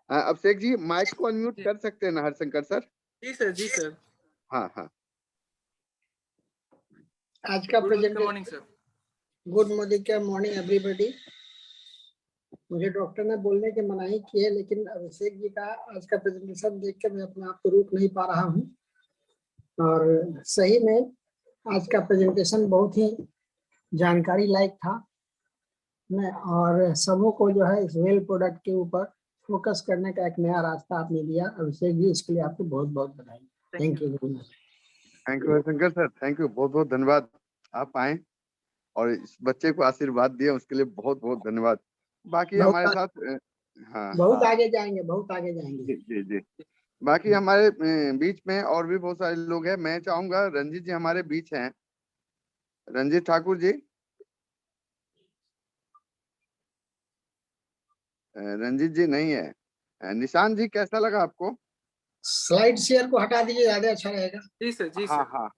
अभिषेक जी, माइक को अनम्यूट कर सकते हैं ना हरिशंकर सर? जी सर, जी सर। हाँ हाँ। आज का good presentation. Morning sir. Good morning everybody. मुझे डॉक्टर ने बोलने की मनाही की है, लेकिन अभिषेक जी का आज का प्रेजेंटेशन देख के मैं अपने आप को रोक नहीं पा रहा हूँ। और सही में आज का प्रेजेंटेशन बहुत ही जानकारी लायक था। मैं और सबों को जो है इस वेल प्रोडक्ट के ऊपर फोकस करने का एक नया रास्ता आपने दिया अभिषेक जी, इसके लिए आपको बहुत बहुत बधाई। Thank you very much. Thank you Harishankar sir, thank you, बहुत बहुत धन्यवाद। आप आए और इस बच्चे को आशीर्वाद दिए, उसके लिए बहुत बहुत धन्यवाद। बाकी हमारे साथ बहुत आगे जाएंगे, बहुत आगे जाएंगे। जी जी। बाकी हमारे बीच में और भी बहुत सारे लोग हैं। मैं चाहूंगा रंजीत जी हमारे बीच हैं, रंजीत ठाकुर जी। रंजीत जी नहीं है। निशान जी, कैसा लगा आपको? स्लाइड शेयर को हटा दीजिए, ज्यादा अच्छा रहेगा। जी सर, जी हाँ सर। हाँ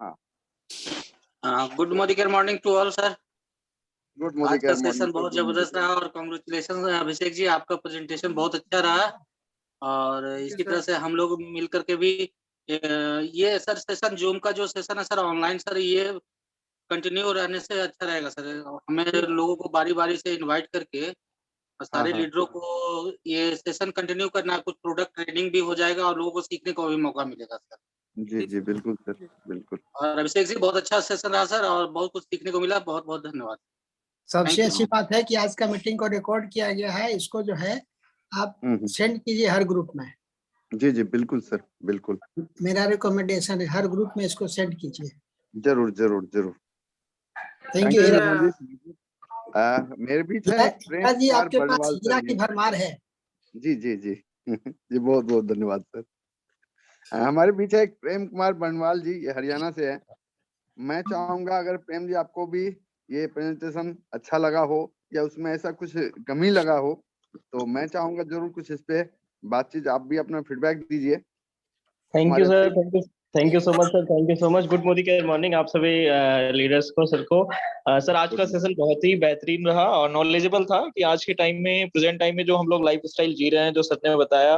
हाँ। Good morning to all sir. Good आज मॉर्निंग का सेशन बहुत जबरदस्त रहा और कांग्रेचुलेशन अभिषेक जी, आपका प्रेजेंटेशन बहुत अच्छा रहा। और इसी तरह से हम लोग मिल करके भी ये सर सेशन जूम का जो सेशन है सर ऑनलाइन, सर ये कंटिन्यू रहने से अच्छा रहेगा सर। हमें लोगों को बारी बारी से इनवाइट करके और सारे लीडरों को ये सेशन कंटिन्यू करना है। कुछ प्रोडक्ट ट्रेनिंग भी हो जाएगा और लोगों को सीखने का भी मौका मिलेगा सर। जी जी बिल्कुल सर, बिल्कुल। और अभिषेक जी, बहुत अच्छा सेशन रहा सर और बहुत कुछ सीखने को मिला। बहुत बहुत धन्यवाद। सबसे अच्छी बात है कि आज का मीटिंग को रिकॉर्ड किया गया है। इसको जो है आप सेंड कीजिए हर ग्रुप में। जी जी बिल्कुल सर, बिल्कुल। मेरा रिकमेंडेशन है, हर ग्रुप में इसको सेंड कीजिए। जरूर जरूर जरूर। Thank you. मेरे बीच है प्रेम जी, कुमार आपके पास बर्णवाल हीरा सर की जी। भरमार है। जी जी जी जी, बहुत बहुत धन्यवाद सर। हमारे बीच है एक प्रेम कुमार बर्णवाल जी, ये हरियाणा से है। मैं चाहूंगा अगर प्रेम जी आपको भी ये प्रेजेंटेशन अच्छा लगा हो या उसमें ऐसा कुछ कमी लगा हो तो मैं चाहूंगा जरूर कुछ इस पे बातचीत, आप भी अपना फीडबैक दीजिए। Thank you sir, thank you so much sir, thank you so much. Good morning आप सभी लीडर्स को, सर को। सर आज का सेशन बहुत ही बेहतरीन रहा और नॉलेजेबल था कि आज के टाइम में, प्रेजेंट टाइम में जो हम लोग लाइफ स्टाइल जी रहे हैं, जो सर ने बताया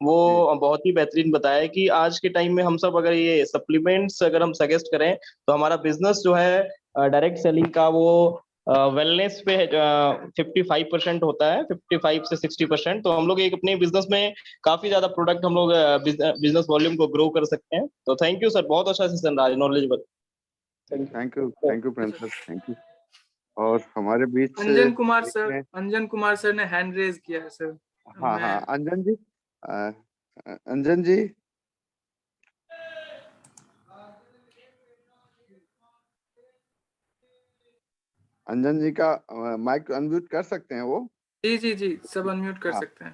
वो बहुत ही बेहतरीन बताया कि आज के टाइम में हम सब अगर ये सप्लीमेंट्स अगर हम सजेस्ट करें तो हमारा बिजनेस जो है डायरेक्ट सेलिंग का वो वेलनेस पे 55% होता है, 55 से 60%। तो हम लोग एक अपने बिजनेस में काफी ज्यादा प्रोडक्ट हम लोग बिजनेस वॉल्यूम को ग्रो कर सकते हैं। तो थैंक यू सर, बहुत अच्छा सेशन रहा, knowledgeable. Thank you Prem sir, thank you. और हमारे बीच अंजन कुमार सर ने हैंड रेज किया है सर। हाँ अंजन जी, अंजन जी। अंजन जी का माइक अनम्यूट कर सकते हैं वो? जी जी जी, सब अनम्यूट कर सकते हैं।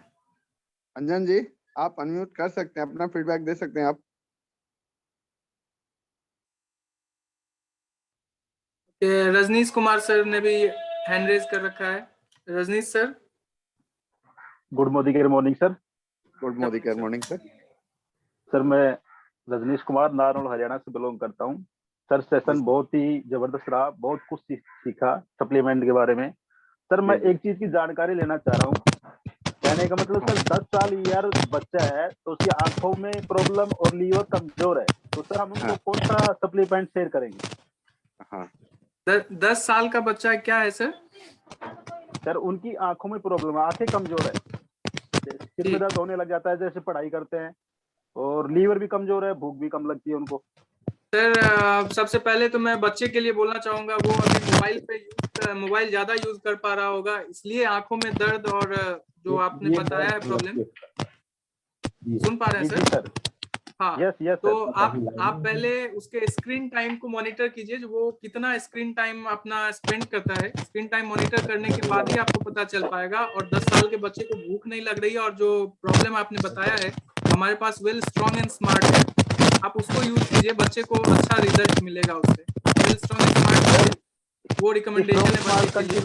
अंजन जी, आप अनम्यूट कर सकते हैं, अपना फीडबैक दे सकते हैं आप। रजनीश कुमार सर ने भी हैंड रेज कर रखा है। Rajneesh sir. Good morning sir. Good morning sir. Sir मैं रजनीश कुमार नारनौल हरियाणा से बिलोंग करता हूं। सर सेशन बहुत ही जबरदस्त रहा, बहुत कुछ सीखा सप्लीमेंट के बारे में। सर मैं एक चीज की जानकारी लेना चाह रहा हूं। कहने का मतलब सर 10 साल ईयर बच्चा है तो उसकी आंखों में प्रॉब्लम और लीवर कमजोर है, तो सर हम उनको कौन सा सप्लीमेंट शेयर करेंगे? हाँ 10 साल का बच्चा क्या है सर? सर उनकी आंखों में प्रॉब्लम है, आंखें कमजोर है, सिर में दर्द होने लग जाता है जैसे पढ़ाई करते हैं, और लीवर भी कमजोर है, भूख भी कम लगती है उनको। सर सबसे पहले तो मैं बच्चे के लिए बोलना चाहूंगा, वो अभी मोबाइल ज्यादा यूज कर पा रहा होगा, इसलिए आंखों में दर्द और जो आपने बताया है प्रॉब्लम, सुन पा रहे हैं सर? हाँ यस यस तो सर। आप पहले उसके स्क्रीन टाइम को मॉनिटर कीजिए, जो वो कितना स्क्रीन टाइम अपना स्पेंड करता है। स्क्रीन टाइम मॉनिटर करने के बाद ही आपको पता चल पाएगा। और 10 साल के बच्चे को भूख नहीं लग रही है, और जो प्रॉब्लम आपने बताया है, हमारे पास वेल स्ट्रॉन्ग एंड स्मार्ट है, आप उसको यूज कीजिए, बच्चे को अच्छा रिजल्ट मिलेगा उससे। वेल स्ट्रॉन्ग एंड स्मार्ट वो रिकमेंडेशन है बच्चे के लिए।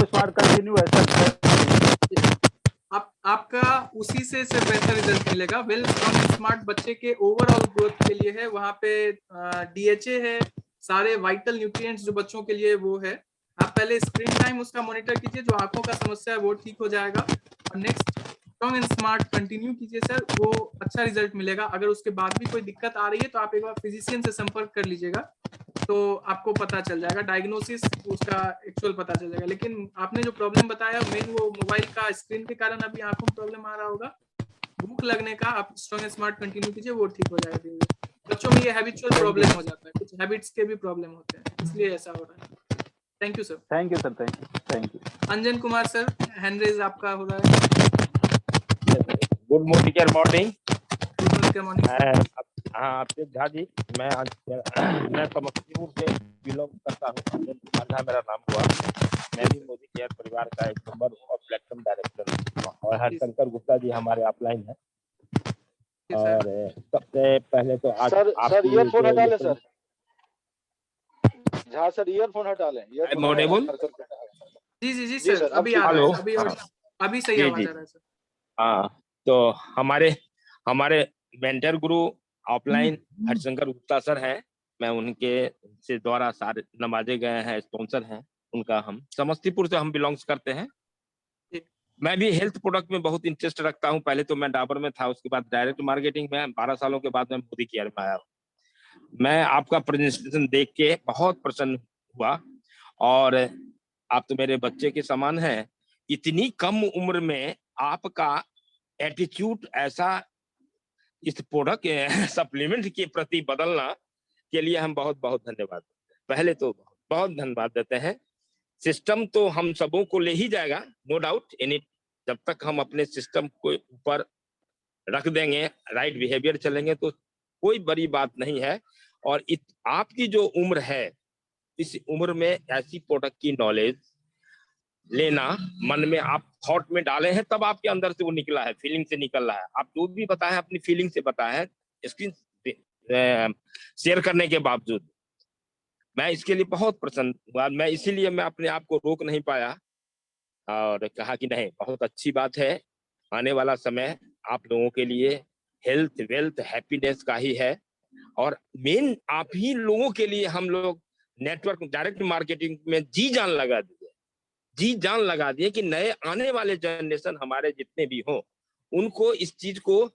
स्मार्ट कंटिन्यू है सर, आपका उसी से बेहतर रिजल्ट मिलेगा। वेल स्ट्रॉन्ग स्मार्ट बच्चे के ओवरऑल ग्रोथ के लिए है, वहाँ पे DHA है, सारे वाइटल न्यूट्रिएंट्स जो बच्चों के लिए वो है। आप पहले स्क्रीन टाइम उसका मॉनिटर कीजिए, जो आंखों का समस्या है वो ठीक हो जाएगा। और next strong and smart continue कीजिए सर, वो अच्छा रिजल्ट मिलेगा। अगर उसके बाद भी कोई दिक्कत आ रही है तो आप एक बार फिजिशियन से संपर्क कर लीजिएगा, तो आपको पता चल जाएगा, डायग्नोसिस उसका एक्चुअल पता चल जाएगा। लेकिन आपने जो प्रॉब्लम बताया मेन वो मोबाइल का स्क्रीन के कारण अभी आंखों में प्रॉब्लम आ रहा होगा। भूख लगने का आप स्ट्रॉन्ग एंड स्मार्ट कंटिन्यू कीजिए, वो ठीक हो जाएगा धीरे धीरे। बच्चों में ये हैबिचुअल प्रॉब्लम हो जाता है, कुछ हैबिट्स के भी प्रॉब्लम होते हैं, इसलिए ऐसा हो रहा है। Thank you sir. Thank you sir, thank you. Anjan Kumar sir, hand raise आपका हो रहा है। Good morning morning. Good morning. हाँ आपसे झा जी, मैं समस्तीपुर से बिलोंग करता हूँ, अंजन कुमार झा मेरा नाम हुआ। मैं भी मोदी केयर परिवार का एक मेंबर हूँ और प्लेटफॉर्म डायरेक्टर, और हरशंकर गुप्ता जी हमारे अपलाइन है। और सबसे पहले तो आज सर ईयरफोन हटा लें सर, झा सर ईयरफोन हटा लें। जी सर, अभी आ रहा है, अभी सही आवाज आ रहा है सर। हाँ, तो हमारे मेंटर गुरु ऑफलाइन हरशंकर गुप्ता सर हैं। मैं उनके से द्वारा सारे नवाजे गए हैं, स्पॉन्सर हैं उनका। हम समस्तीपुर से हम बिलोंग्स करते हैं। मैं भी हेल्थ प्रोडक्ट में बहुत इंटरेस्ट रखता हूं। पहले तो मैं डाबर में था, उसके बाद डायरेक्ट मार्केटिंग में, 12 सालों के बाद मैं मोदी केयर में आया हूं। मैं आपका प्रेजेंटेशन देख के बहुत प्रसन्न हुआ, और आप तो मेरे बच्चे के समान हैं। इतनी कम उम्र में आपका एटीट्यूड ऐसा इस प्रोडक्ट सप्लीमेंट के प्रति बदलना के लिए हम बहुत बहुत धन्यवाद, पहले तो बहुत धन्यवाद देते हैं। सिस्टम तो हम सबों को ले ही जाएगा, नो डाउट एनी, जब तक हम अपने सिस्टम को ऊपर रख देंगे, राइट बिहेवियर चलेंगे तो कोई बड़ी बात नहीं है। और आपकी जो उम्र है, इस उम्र में ऐसी प्रोडक्ट की नॉलेज लेना, मन में आप थॉट में डाले हैं, तब आपके अंदर से वो निकला है, फीलिंग से निकल रहा है। आप जो भी बताए अपनी फीलिंग से बताए हैं, स्क्रीन शेयर करने के बावजूद मैं इसके लिए बहुत प्रसन्न हुआ। मैं इसीलिए मैं अपने आप को रोक नहीं पाया और कहा कि नहीं, बहुत अच्छी बात है। आने वाला समय आप लोगों के लिए हेल्थ, वेल्थ, हैप्पीनेस का ही है, और मेन आप ही लोगों के लिए हम लोग नेटवर्क डायरेक्ट मार्केटिंग में जी जान लगा दिए कि नए आने वाले जनरेशन हमारे जितने भी हों, उनको इस चीज को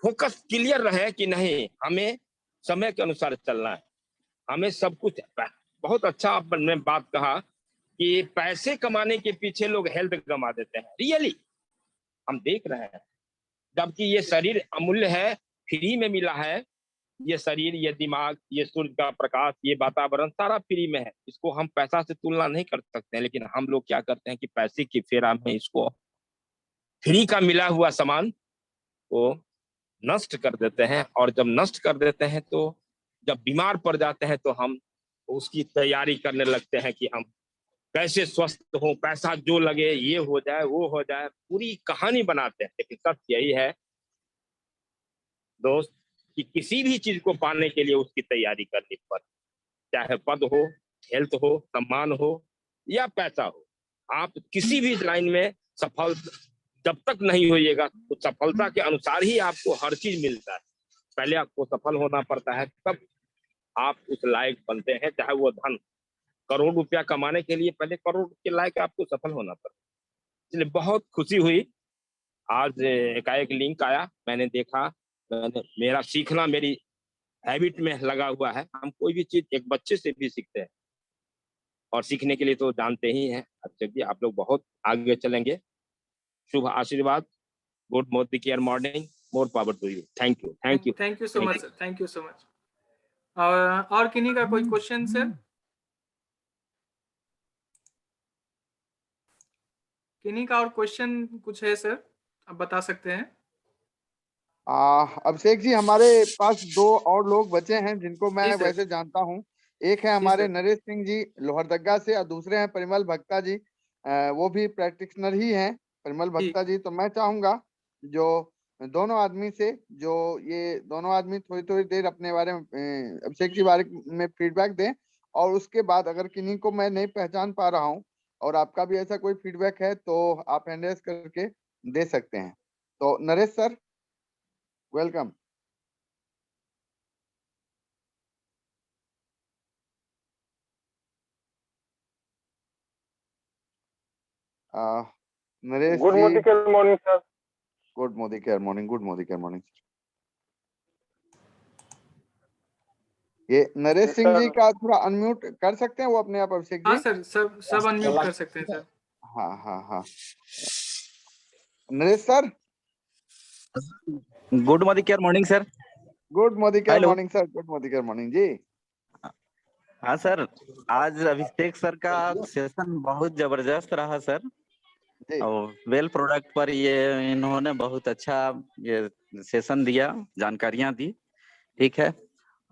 फोकस क्लियर रहे कि नहीं, हमें समय के अनुसार चलना है, हमें सब कुछ। बहुत अच्छा आपने बात कहा कि पैसे कमाने के पीछे लोग हेल्थ गंवा देते हैं। रियली हम देख रहे हैं, जबकि ये शरीर अमूल्य है, फ्री में मिला है। ये शरीर, ये दिमाग, ये सूर्य का प्रकाश, ये वातावरण सारा फ्री में है। इसको हम पैसा से तुलना नहीं कर सकते हैं, लेकिन हम लोग क्या करते हैं कि पैसे की फेरा में इसको, फ्री का मिला हुआ सामान को नष्ट कर देते हैं। और जब नष्ट कर देते हैं तो जब बीमार पड़ जाते हैं तो हम उसकी तैयारी करने लगते हैं कि हम कैसे स्वस्थ हो, पैसा जो लगे, ये हो जाए, वो हो जाए, पूरी कहानी बनाते हैं। लेकिन सत्य यही है दोस्त कि किसी भी चीज को पाने के लिए उसकी तैयारी करनी पड़ती, चाहे पद हो, हेल्थ हो, सम्मान हो या पैसा हो। आप किसी भी लाइन में सफल जब तक नहीं होइएगा, तो सफलता के अनुसार ही आपको हर चीज मिलता है। पहले आपको सफल होना पड़ता है, तब आप उस लायक बनते हैं, चाहे वो धन करोड़ रुपया कमाने के लिए पहले करोड़ के लायक आपको सफल होना पड़ा। इसलिए बहुत खुशी हुई आज एकाएक लिंक आया, मैंने देखा, मेरा सीखना मेरी हैबिट में लगा हुआ है। हम कोई भी चीज एक बच्चे से भी सीखते हैं और सीखने के लिए तो जानते ही हैं। अच्छा जी, आप लोग बहुत आगे चलेंगे। शुभ आशीर्वाद। Good Modi care morning, more power to you. Thank you, thank you, thank you so much sir, thank you so much. और किन्हीं का कोई क्वेश्चन सर? किन्हीं का और क्वेश्चन कुछ है सर, आप बता सकते हैं। अभिषेक जी, हमारे पास 2 और लोग बचे हैं जिनको मैं जी सर। वैसे जानता हूं। एक है जी हमारे सर। नरेश सिंह जी लोहरदगा से और दूसरे हैं परिमल भक्ता जी, वो भी प्रैक्टिशनर ही हैं, परिमल जी। भक्ता जी। तो मैं चाहूंगा जो दोनों आदमी से, जो ये दोनों आदमी थोड़ी थोड़ी देर अपने बारे में अभिषेक जी बारे में फीडबैक दें, और उसके बाद अगर किन्हीं को मैं नहीं पहचान पा रहा हूँ और आपका भी ऐसा कोई फीडबैक है तो आप हैंड रेज करके दे सकते हैं। तो Naresh sir, welcome. Naresh good ji, Modi care morning sir. Good Modi care morning, good Modi care morning. ये नरेश सिंह जी का थोड़ा अनम्यूट कर सकते हैं वो अपने आप अभिषेक जी? हाँ सर, सब अनम्यूट कर सकते हैं सर। हाँ हाँ हाँ, Naresh sir. Good Modi care morning sir. Good Modi care hello. Morning sir, good Modi care morning ji. हाँ सर, आज अभिषेक सर का सेशन बहुत जबरदस्त रहा सर, जी और वेल प्रोडक्ट पर ये इन्होंने बहुत अच्छा ये सेशन दिया, जानकारियां दी। ठीक है,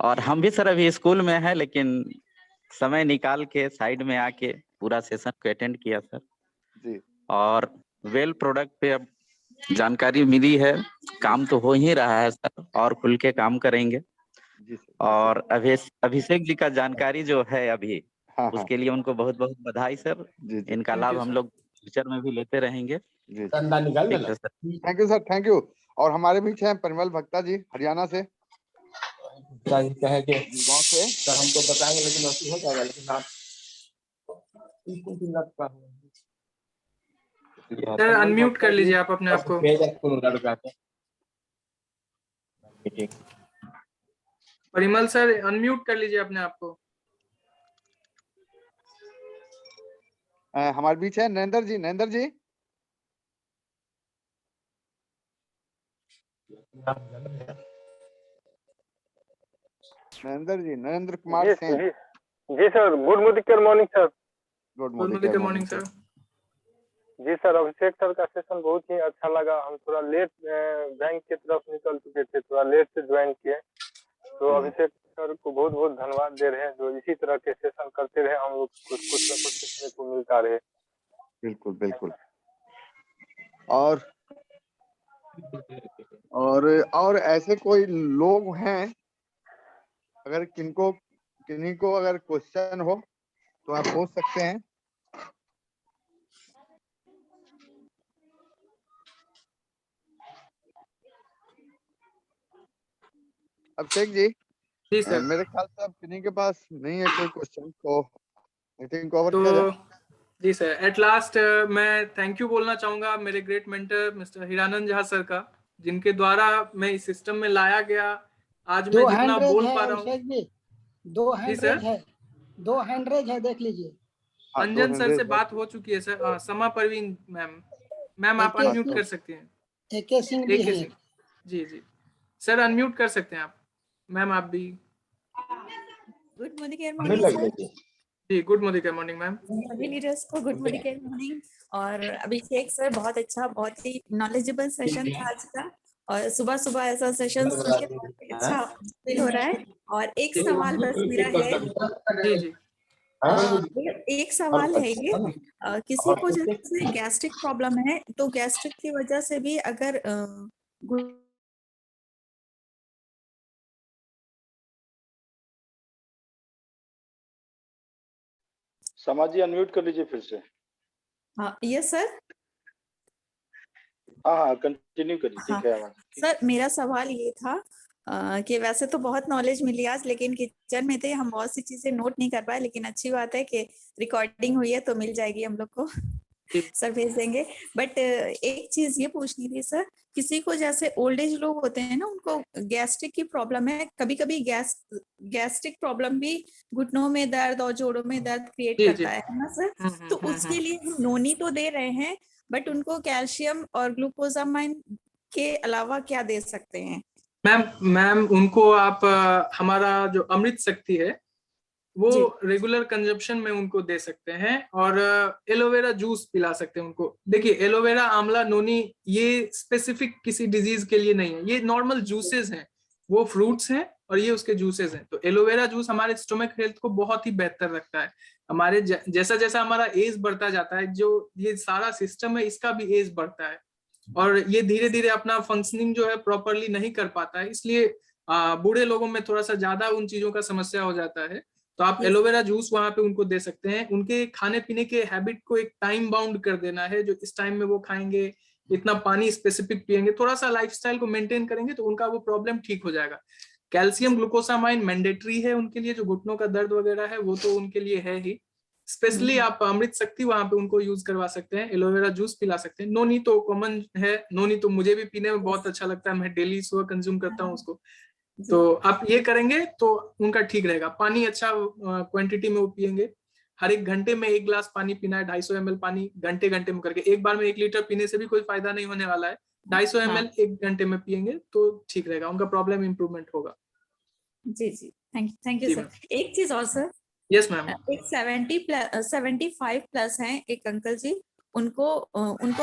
और हम भी सर अभी स्कूल में हैं, लेकिन समय निकाल के साइड में आके पूरा सेशन को अटेंड किया सर। जी, और वेल प्रोडक्ट पे अब जानकारी मिली है, काम तो हो ही रहा है सर, और खुल के काम करेंगे। जी सर। और अभिषेक जी का जानकारी जो है अभी, हाँ हाँ उसके लिए उनको बहुत बहुत बधाई सर। जी जी, इनका Thank लाभ you, हम sir. लोग फ्यूचर में भी लेते रहेंगे। जी ठीक है sir. Thank you sir, thank you. और हमारे बीच हैं परिमल भक्ता जी, हरियाणा से, गाँव से। हमको बताएंगे, लेकिन ऐसी हो जाएगा, लेकिन आप सर अनम्यूट कर लीजिए आप अपने आप को। परिमल सर अनम्यूट कर लीजिए अपने आप को। हमारे बीच है नरेंद्र जी, नरेंद्र जी। नरेंद्र जी, नरेंद्र कुमार जी सेन। जी जी sir, good Modi care morning sir. Good good Modi morning care morning morning sir. जी सर, अभिषेक सर का सेशन बहुत ही अच्छा लगा। हम थोड़ा लेट बैंक की तरफ निकल चुके थे, थोड़ा लेट से ज्वाइन किए, तो अभिषेक सर को बहुत बहुत धन्यवाद दे रहे हैं, जो इसी तरह के सेशन करते रहे, हम लोग कुछ कुछ न कुछ सीखने को मिलता रहे। बिल्कुल बिल्कुल। और ऐसे कोई लोग हैं, अगर किन्हीं को अगर क्वेश्चन हो तो आप पूछ सकते हैं। अभिषेक जी, जी सर। मेरे ख्याल से अब किन्हीं के पास नहीं है कोई क्वेश्चन, तो आई थिंक कवर तो किया जाए। जी सर, एट लास्ट मैं थैंक यू बोलना चाहूंगा मेरे great mentor mister Hiranand Jha sir का, जिनके द्वारा मैं इस सिस्टम में लाया गया। आज मैं जितना बोल पा रहा हूँ। अभिषेक जी, 2 हैंड रेज है, 2 हैंड रेज है, देख लीजिए। अंजन सर से बात हो चुकी है सर। समा परवीन मैम आप अनम्यूट कर सकती हैं। AK सिंह भी हैं। जी जी सर, अनम्यूट कर सकते हैं आप। मैम आप भी। Good morning care morning. जी गुड मॉर्निंग मॉर्निंग मैम। सभी लीडर्स को गुड मॉर्निंग केयर मॉर्निंग। और अभिषेक सर, बहुत अच्छा, बहुत ही नॉलेजेबल सेशन था आज का, और सुबह सुबह ऐसा सेशन सुन के बहुत अच्छा फील हो रहा है। और एक सवाल बस मेरा है। जी जी। एक सवाल है ये, किसी को जैसे गैस्ट्रिक प्रॉब्लम है, तो गैस्ट्रिक की वजह से भी अगर समाज जी अनम्यूट कर लीजिए फिर से। हाँ यस सर। हाँ हाँ कंटिन्यू करिए। हाँ ठीक है सर, मेरा सवाल ये था कि वैसे तो बहुत नॉलेज मिली आज, लेकिन किचन में थे हम, बहुत सी चीजें नोट नहीं कर पाए, लेकिन अच्छी बात है कि रिकॉर्डिंग हुई है तो मिल जाएगी हम लोग को। सर भेज देंगे। बट एक चीज ये पूछनी थी सर, किसी को जैसे ओल्ड एज लोग होते हैं ना, उनको गैस्ट्रिक की प्रॉब्लम है, कभी कभी गैस्ट्रिक प्रॉब्लम भी घुटनों में दर्द और जोड़ों में दर्द क्रिएट करता है ना सर। तो उसके लिए हम नोनी तो दे रहे हैं, बट उनको कैल्शियम और ग्लूकोजामाइन के अलावा क्या दे सकते हैं? मैम उनको आप हमारा जो अमृत शक्ति है वो रेगुलर कंजप्शन में उनको दे सकते हैं, और एलोवेरा जूस पिला सकते हैं उनको। देखिए एलोवेरा, आंवला, नोनी ये स्पेसिफिक किसी डिजीज के लिए नहीं है, ये नॉर्मल जूसेस हैं, वो फ्रूट्स हैं और ये उसके जूसेस हैं। तो एलोवेरा जूस हमारे स्टोमक हेल्थ को बहुत ही बेहतर रखता है। हमारे जैसा जैसा हमारा एज बढ़ता जाता है, जो ये सारा सिस्टम है इसका भी एज बढ़ता है, और ये धीरे धीरे अपना फंक्शनिंग जो है प्रॉपरली नहीं कर पाता है, इसलिए बूढ़े लोगों में थोड़ा सा ज्यादा उन चीजों का समस्या हो जाता है। तो आप एलोवेरा जूस वहां पे उनको दे सकते हैं। उनके खाने पीने के हैबिट को एक टाइम बाउंड कर देना है, जो इस टाइम में वो खाएंगे, इतना पानी स्पेसिफिक पिएंगे, थोड़ा सा लाइफस्टाइल को मेंटेन करेंगे तो उनका वो प्रॉब्लम ठीक हो जाएगा। कैल्शियम ग्लूकोसामाइन मैंडेटरी है उनके लिए, जो घुटनों का दर्द वगैरह है वो तो उनके लिए है ही। स्पेशली आप अमृत शक्ति वहां पे उनको यूज करवा सकते हैं, एलोवेरा जूस पिला सकते हैं। नोनी तो कॉमन है, नोनी तो मुझे भी पीने में बहुत अच्छा लगता है, मैं डेली सुबह कंज्यूम करता हूँ उसको। तो आप ये करेंगे तो उनका ठीक रहेगा। पानी अच्छा क्वांटिटी में वो पिएंगे, हर एक घंटे में 1 गिलास पानी पीना है, 250 ml पानी घंटे घंटे में करके। एक बार में 1 लीटर पीने से भी कोई फायदा नहीं होने वाला है, 250 ml 1 घंटे में पिएंगे तो ठीक रहेगा, उनका प्रॉब्लम इंप्रूवमेंट होगा। जी जी, थैंक यू सर। एक चीज और सर। Yes ma'am. एक 75 प्लस हैं एक अंकल जी, उनको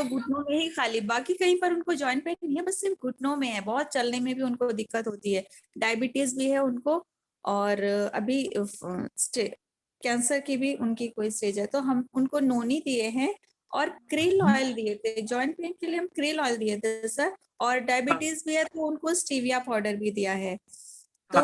घुटनों में ही खाली, बाकी कहीं पर उनको जॉइंट पेन नहीं है, बस सिर्फ घुटनों में है, बहुत चलने में भी उनको दिक्कत होती है, डायबिटीज भी है उनको, और अभी कैंसर की भी उनकी कोई स्टेज है। तो हम उनको नोनी दिए हैं और क्रेल ऑयल दिए थे, जॉइंट पेन के लिए हम क्रेल ऑयल दिए थे सर, और डायबिटीज भी है तो उनको स्टीविया पाउडर भी दिया है। तो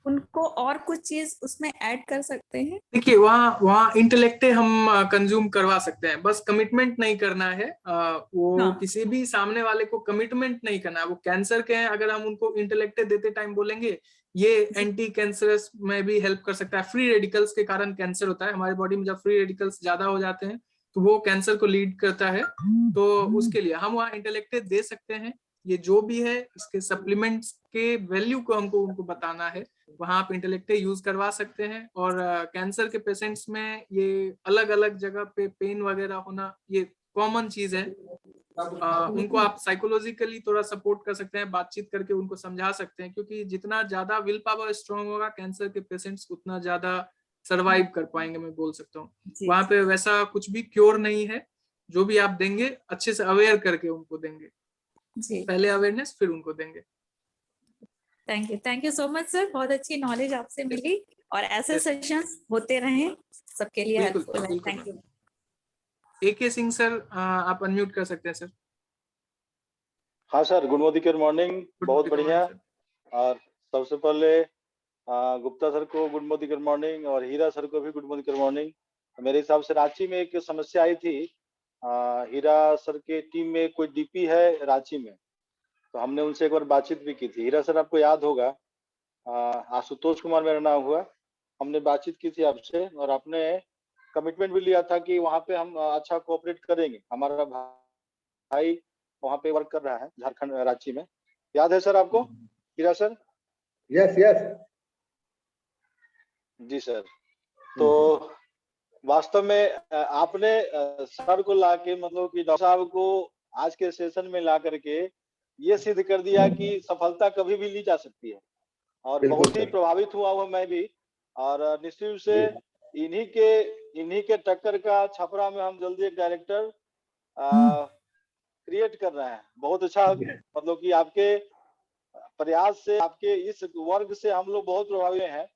उनको और कुछ चीज उसमें ऐड कर सकते हैं? देखिए वहाँ इंटेलेक्टे हम कंज्यूम करवा सकते हैं, बस कमिटमेंट नहीं करना है। वो किसी भी सामने वाले को कमिटमेंट नहीं करना है। वो कैंसर के हैं, अगर हम उनको इंटेलेक्टे देते टाइम बोलेंगे ये एंटी कैंसरस में भी हेल्प कर सकता है। फ्री रेडिकल्स के कारण कैंसर होता है हमारे बॉडी में, जब फ्री रेडिकल्स ज्यादा हो जाते हैं तो वो कैंसर को लीड करता है। तो उसके लिए हम वहाँ इंटेलेक्टे दे सकते हैं। ये जो भी है इसके सप्लीमेंट्स के वैल्यू को हमको उनको बताना है, वहां आप इंटेलेक्टे यूज करवा सकते हैं। और कैंसर के पेशेंट्स में ये अलग अलग जगह पे पेन वगैरह होना ये कॉमन चीज है। उनको आप साइकोलॉजिकली थोड़ा सपोर्ट कर सकते हैं, बातचीत करके उनको समझा सकते हैं, क्योंकि जितना ज्यादा विल पावर स्ट्रांग होगा कैंसर के पेशेंट्स उतना ज्यादा सरवाइव कर पाएंगे, मैं बोल सकता हूँ। वहां पे वैसा कुछ भी क्योर नहीं है, जो भी आप देंगे अच्छे से अवेयर करके उनको देंगे। पहले अवेयरनेस फिर उनको देंगे। Thank you so much sir, बहुत अच्छी नॉलेज आपसे मिली, और ऐसे सेशंस होते रहें, सबके लिए हेल्पफुल है। Thank you. AK Singh sir, आप अनम्यूट कर सकते हैं सर। हाँ सर, गुड मॉर्निंग। बहुत बढ़िया। और सबसे पहले गुप्ता सर को गुड मॉर्निंग, और हीरा सर को भी गुड मॉर्निंग। मेरे हिसाब से रांची में एक समस्या आई थी, हीरा सर के टीम में कोई DP है रांची में, तो हमने उनसे एक बार बातचीत भी की थी। हीरा सर आपको याद होगा, आशुतोष कुमार मेरा नाम हुआ, हमने बातचीत की थी आपसे, और आपने कमिटमेंट भी लिया था कि वहाँ पे हम अच्छा कोऑपरेट करेंगे। हमारा भाई वहाँ पे वर्क कर रहा है झारखंड रांची में, याद है सर आपको हीरा सर? यस जी सर। तो वास्तव में आपने सर को लाके, मतलब कि डॉक्टर साहब को आज के सेशन में ला करके ये सिद्ध कर दिया कि सफलता कभी भी ली जा सकती है, और बहुत ही प्रभावित हुआ मैं भी। और निश्चित रूप से इन्हीं के टक्कर का छपरा में हम जल्दी एक डायरेक्टर क्रिएट कर रहे हैं। बहुत अच्छा, मतलब कि आपके प्रयास से, आपके इस वर्ग से हम लोग बहुत प्रभावित हैं,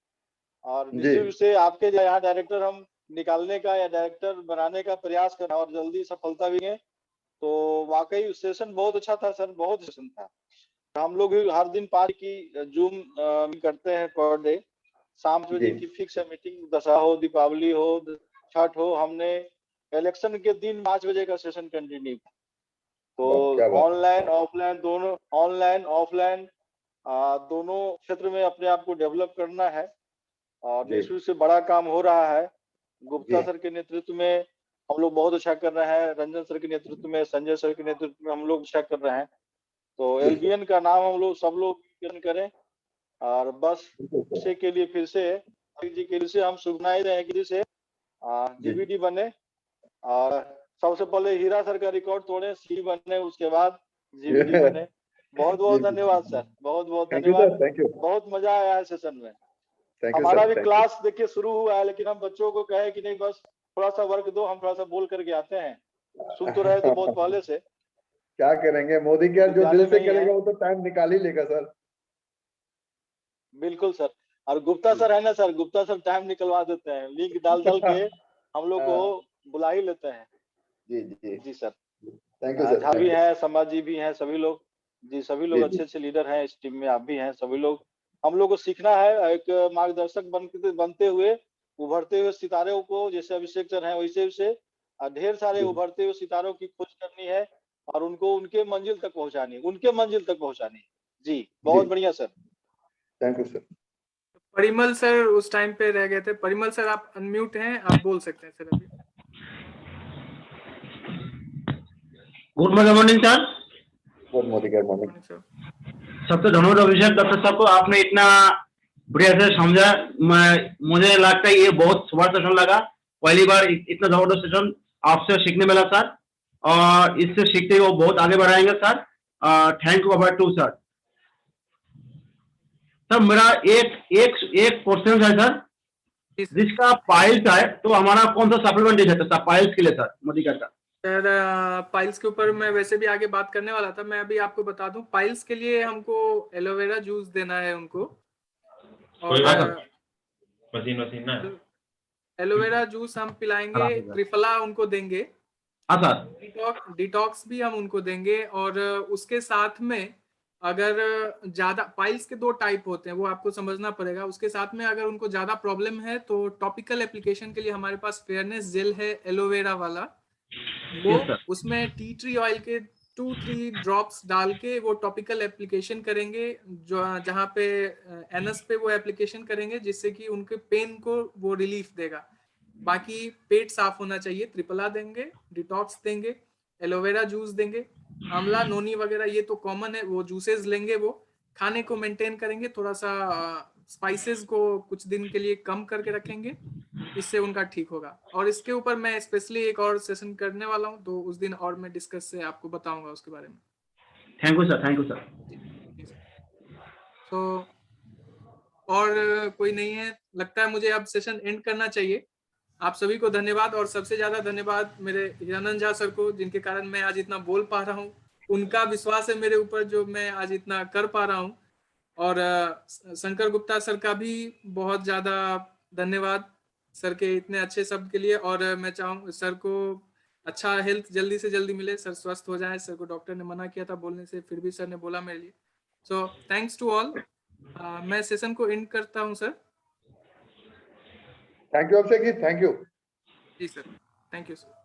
और निश्चित रूप से आपके यहाँ डायरेक्टर हम निकालने का या डायरेक्टर बनाने का प्रयास करना, और जल्दी सफलता भी है। तो वाकई सेशन बहुत अच्छा था सर, बहुत सेशन था। हम लोग हर दिन 5 की जूम करते हैं पर डे, शाम बजे की फिक्स है मीटिंग, दशहरा हो, दीपावली हो, छठ हो। हमने इलेक्शन के दिन 5 बजे का सेशन कंटिन्यू किया। तो ऑनलाइन ऑफलाइन दोनों, ऑनलाइन ऑफलाइन दोनों क्षेत्र में अपने आप को डेवलप करना है और निश्चित से बड़ा काम हो रहा है। गुप्ता सर के नेतृत्व में हम लोग बहुत अच्छा कर रहे हैं, रंजन सर के नेतृत्व में, संजय सर के नेतृत्व में हम लोग अच्छा कर रहे हैं। तो एलबीएन का नाम हम लोग सब लोग करें और बस इसी के लिए फिर से जी के लिए हम शुभकामनाएं दें कि से जीबीडी बने और सबसे पहले हीरा सर का रिकॉर्ड तोड़े, सी बने, उसके बाद जीबीडी बने। बहुत बहुत धन्यवाद सर, बहुत बहुत धन्यवाद। बहुत मजा आया है सेशन में। हमारा भी क्लास देखिए शुरू हुआ है, लेकिन हम बच्चों को कहे कि नहीं बस थोड़ा सा वर्क दो, हम थोड़ा सा बोल करके आते हैं। सुन तो रहे थे बहुत पहले से। क्या करेंगे, मोदी केयर जो दिल से करेगा वो तो टाइम निकाल ही लेगा सर। बिल्कुल सर। और गुप्ता सर है ना सर, गुप्ता सर टाइम निकलवा देते हैं, लिंक डाल के हम लोग को बुला ही लेते हैं। जी जी जी sir. Thank you sir. Jha भी है, समाजी भी हैं, सभी लोग जी, सभी लोग अच्छे अच्छे लीडर हैं इस टीम में, आप भी हैं। सभी लोग हम लोग को सीखना है एक मार्गदर्शक बनते हुए उभरते हुए सितारों को, जैसे अभिषेक सर हैं वैसे वैसे ढेर सारे उभरते हुए सितारों की खोज करनी है और उनको उनके मंजिल तक पहुंचानी है, उनके मंजिल तक पहुंचानी है। जी बहुत बढ़िया sir. Thank you sir. Parimal sir उस टाइम पे रह गए थे। परिमल सर आप अनम्यूट हैं, आप बोल सकते हैं सर अभी। Good morning sir. Good morning sir. सबसे धन्यवाद अभिषेक डॉक्टर साहब को, आपने इतना बढ़िया से समझा। मुझे लगता है ये बहुत सुबह सेशन लगा, पहली बार इतना जबरदस्त सेशन आपसे सीखने मिला सर, और इससे सीखते हुए बहुत आगे बढ़ाएंगे sir. Thank you about to sir. Sir मेरा एक क्वेश्चन है सर, जिसका पाइल्स है तो हमारा कौन सा सप्लीमेंट दे सकता है पाइल्स के लिए सर, मोदी का सर? पाइल्स के ऊपर मैं वैसे भी आगे बात करने वाला था, मैं अभी आपको बता दूं। पाइल्स के लिए हमको एलोवेरा जूस देना है उनको, और मशीन ना एलोवेरा जूस हम पिलाएंगे, त्रिफला उनको देंगे, डिटॉक्स भी हम उनको देंगे। और उसके साथ में अगर ज्यादा, पाइल्स के 2 टाइप होते हैं वो आपको समझना पड़ेगा। उसके साथ में अगर उनको ज्यादा प्रॉब्लम है तो टॉपिकल एप्लीकेशन के लिए हमारे पास फेयरनेस जेल है एलोवेरा वाला, वो उसमें टी ट्री ऑयल के 2-3 ड्रॉप्स डाल के वो टॉपिकल एप्लीकेशन करेंगे, जो जहाँ पे एनस पे वो एप्लीकेशन करेंगे, जिससे कि उनके पेन को वो रिलीफ देगा। बाकी पेट साफ होना चाहिए, त्रिपला देंगे, डिटॉक्स देंगे, एलोवेरा जूस देंगे, आंवला नोनी वगैरह ये तो कॉमन है, वो जूसेस लेंगे। वो खाने को मेंटेन करेंगे, थोड़ा सा स्पाइसेस को कुछ दिन के लिए कम करके रखेंगे, इससे उनका ठीक होगा। और इसके ऊपर मैं स्पेशली एक और सेशन करने वाला हूँ, तो उस दिन और मैं डिस्कस से आपको बताऊंगा उसके बारे में। Thank you sir, thank you sir. तो और कोई नहीं है, लगता है मुझे अब सेशन एंड करना चाहिए। आप सभी को धन्यवाद, और सबसे ज्यादा धन्यवाद मेरे हीरानंद झा सर को, जिनके कारण मैं आज इतना बोल पा रहा हूँ। उनका विश्वास है मेरे ऊपर जो मैं आज इतना कर पा रहा हूँ। और शंकर गुप्ता सर का भी बहुत ज्यादा धन्यवाद, सर के इतने अच्छे शब्द के लिए। और मैं चाहूँ सर को अच्छा हेल्थ जल्दी से जल्दी मिले, सर स्वस्थ हो जाए। सर को डॉक्टर ने मना किया था बोलने से, फिर भी सर ने बोला मेरे लिए। So thanks to all. मैं सेशन को एंड करता हूँ sir. Thank you Abhishek ji, thank you. Ji sir, thank you sir.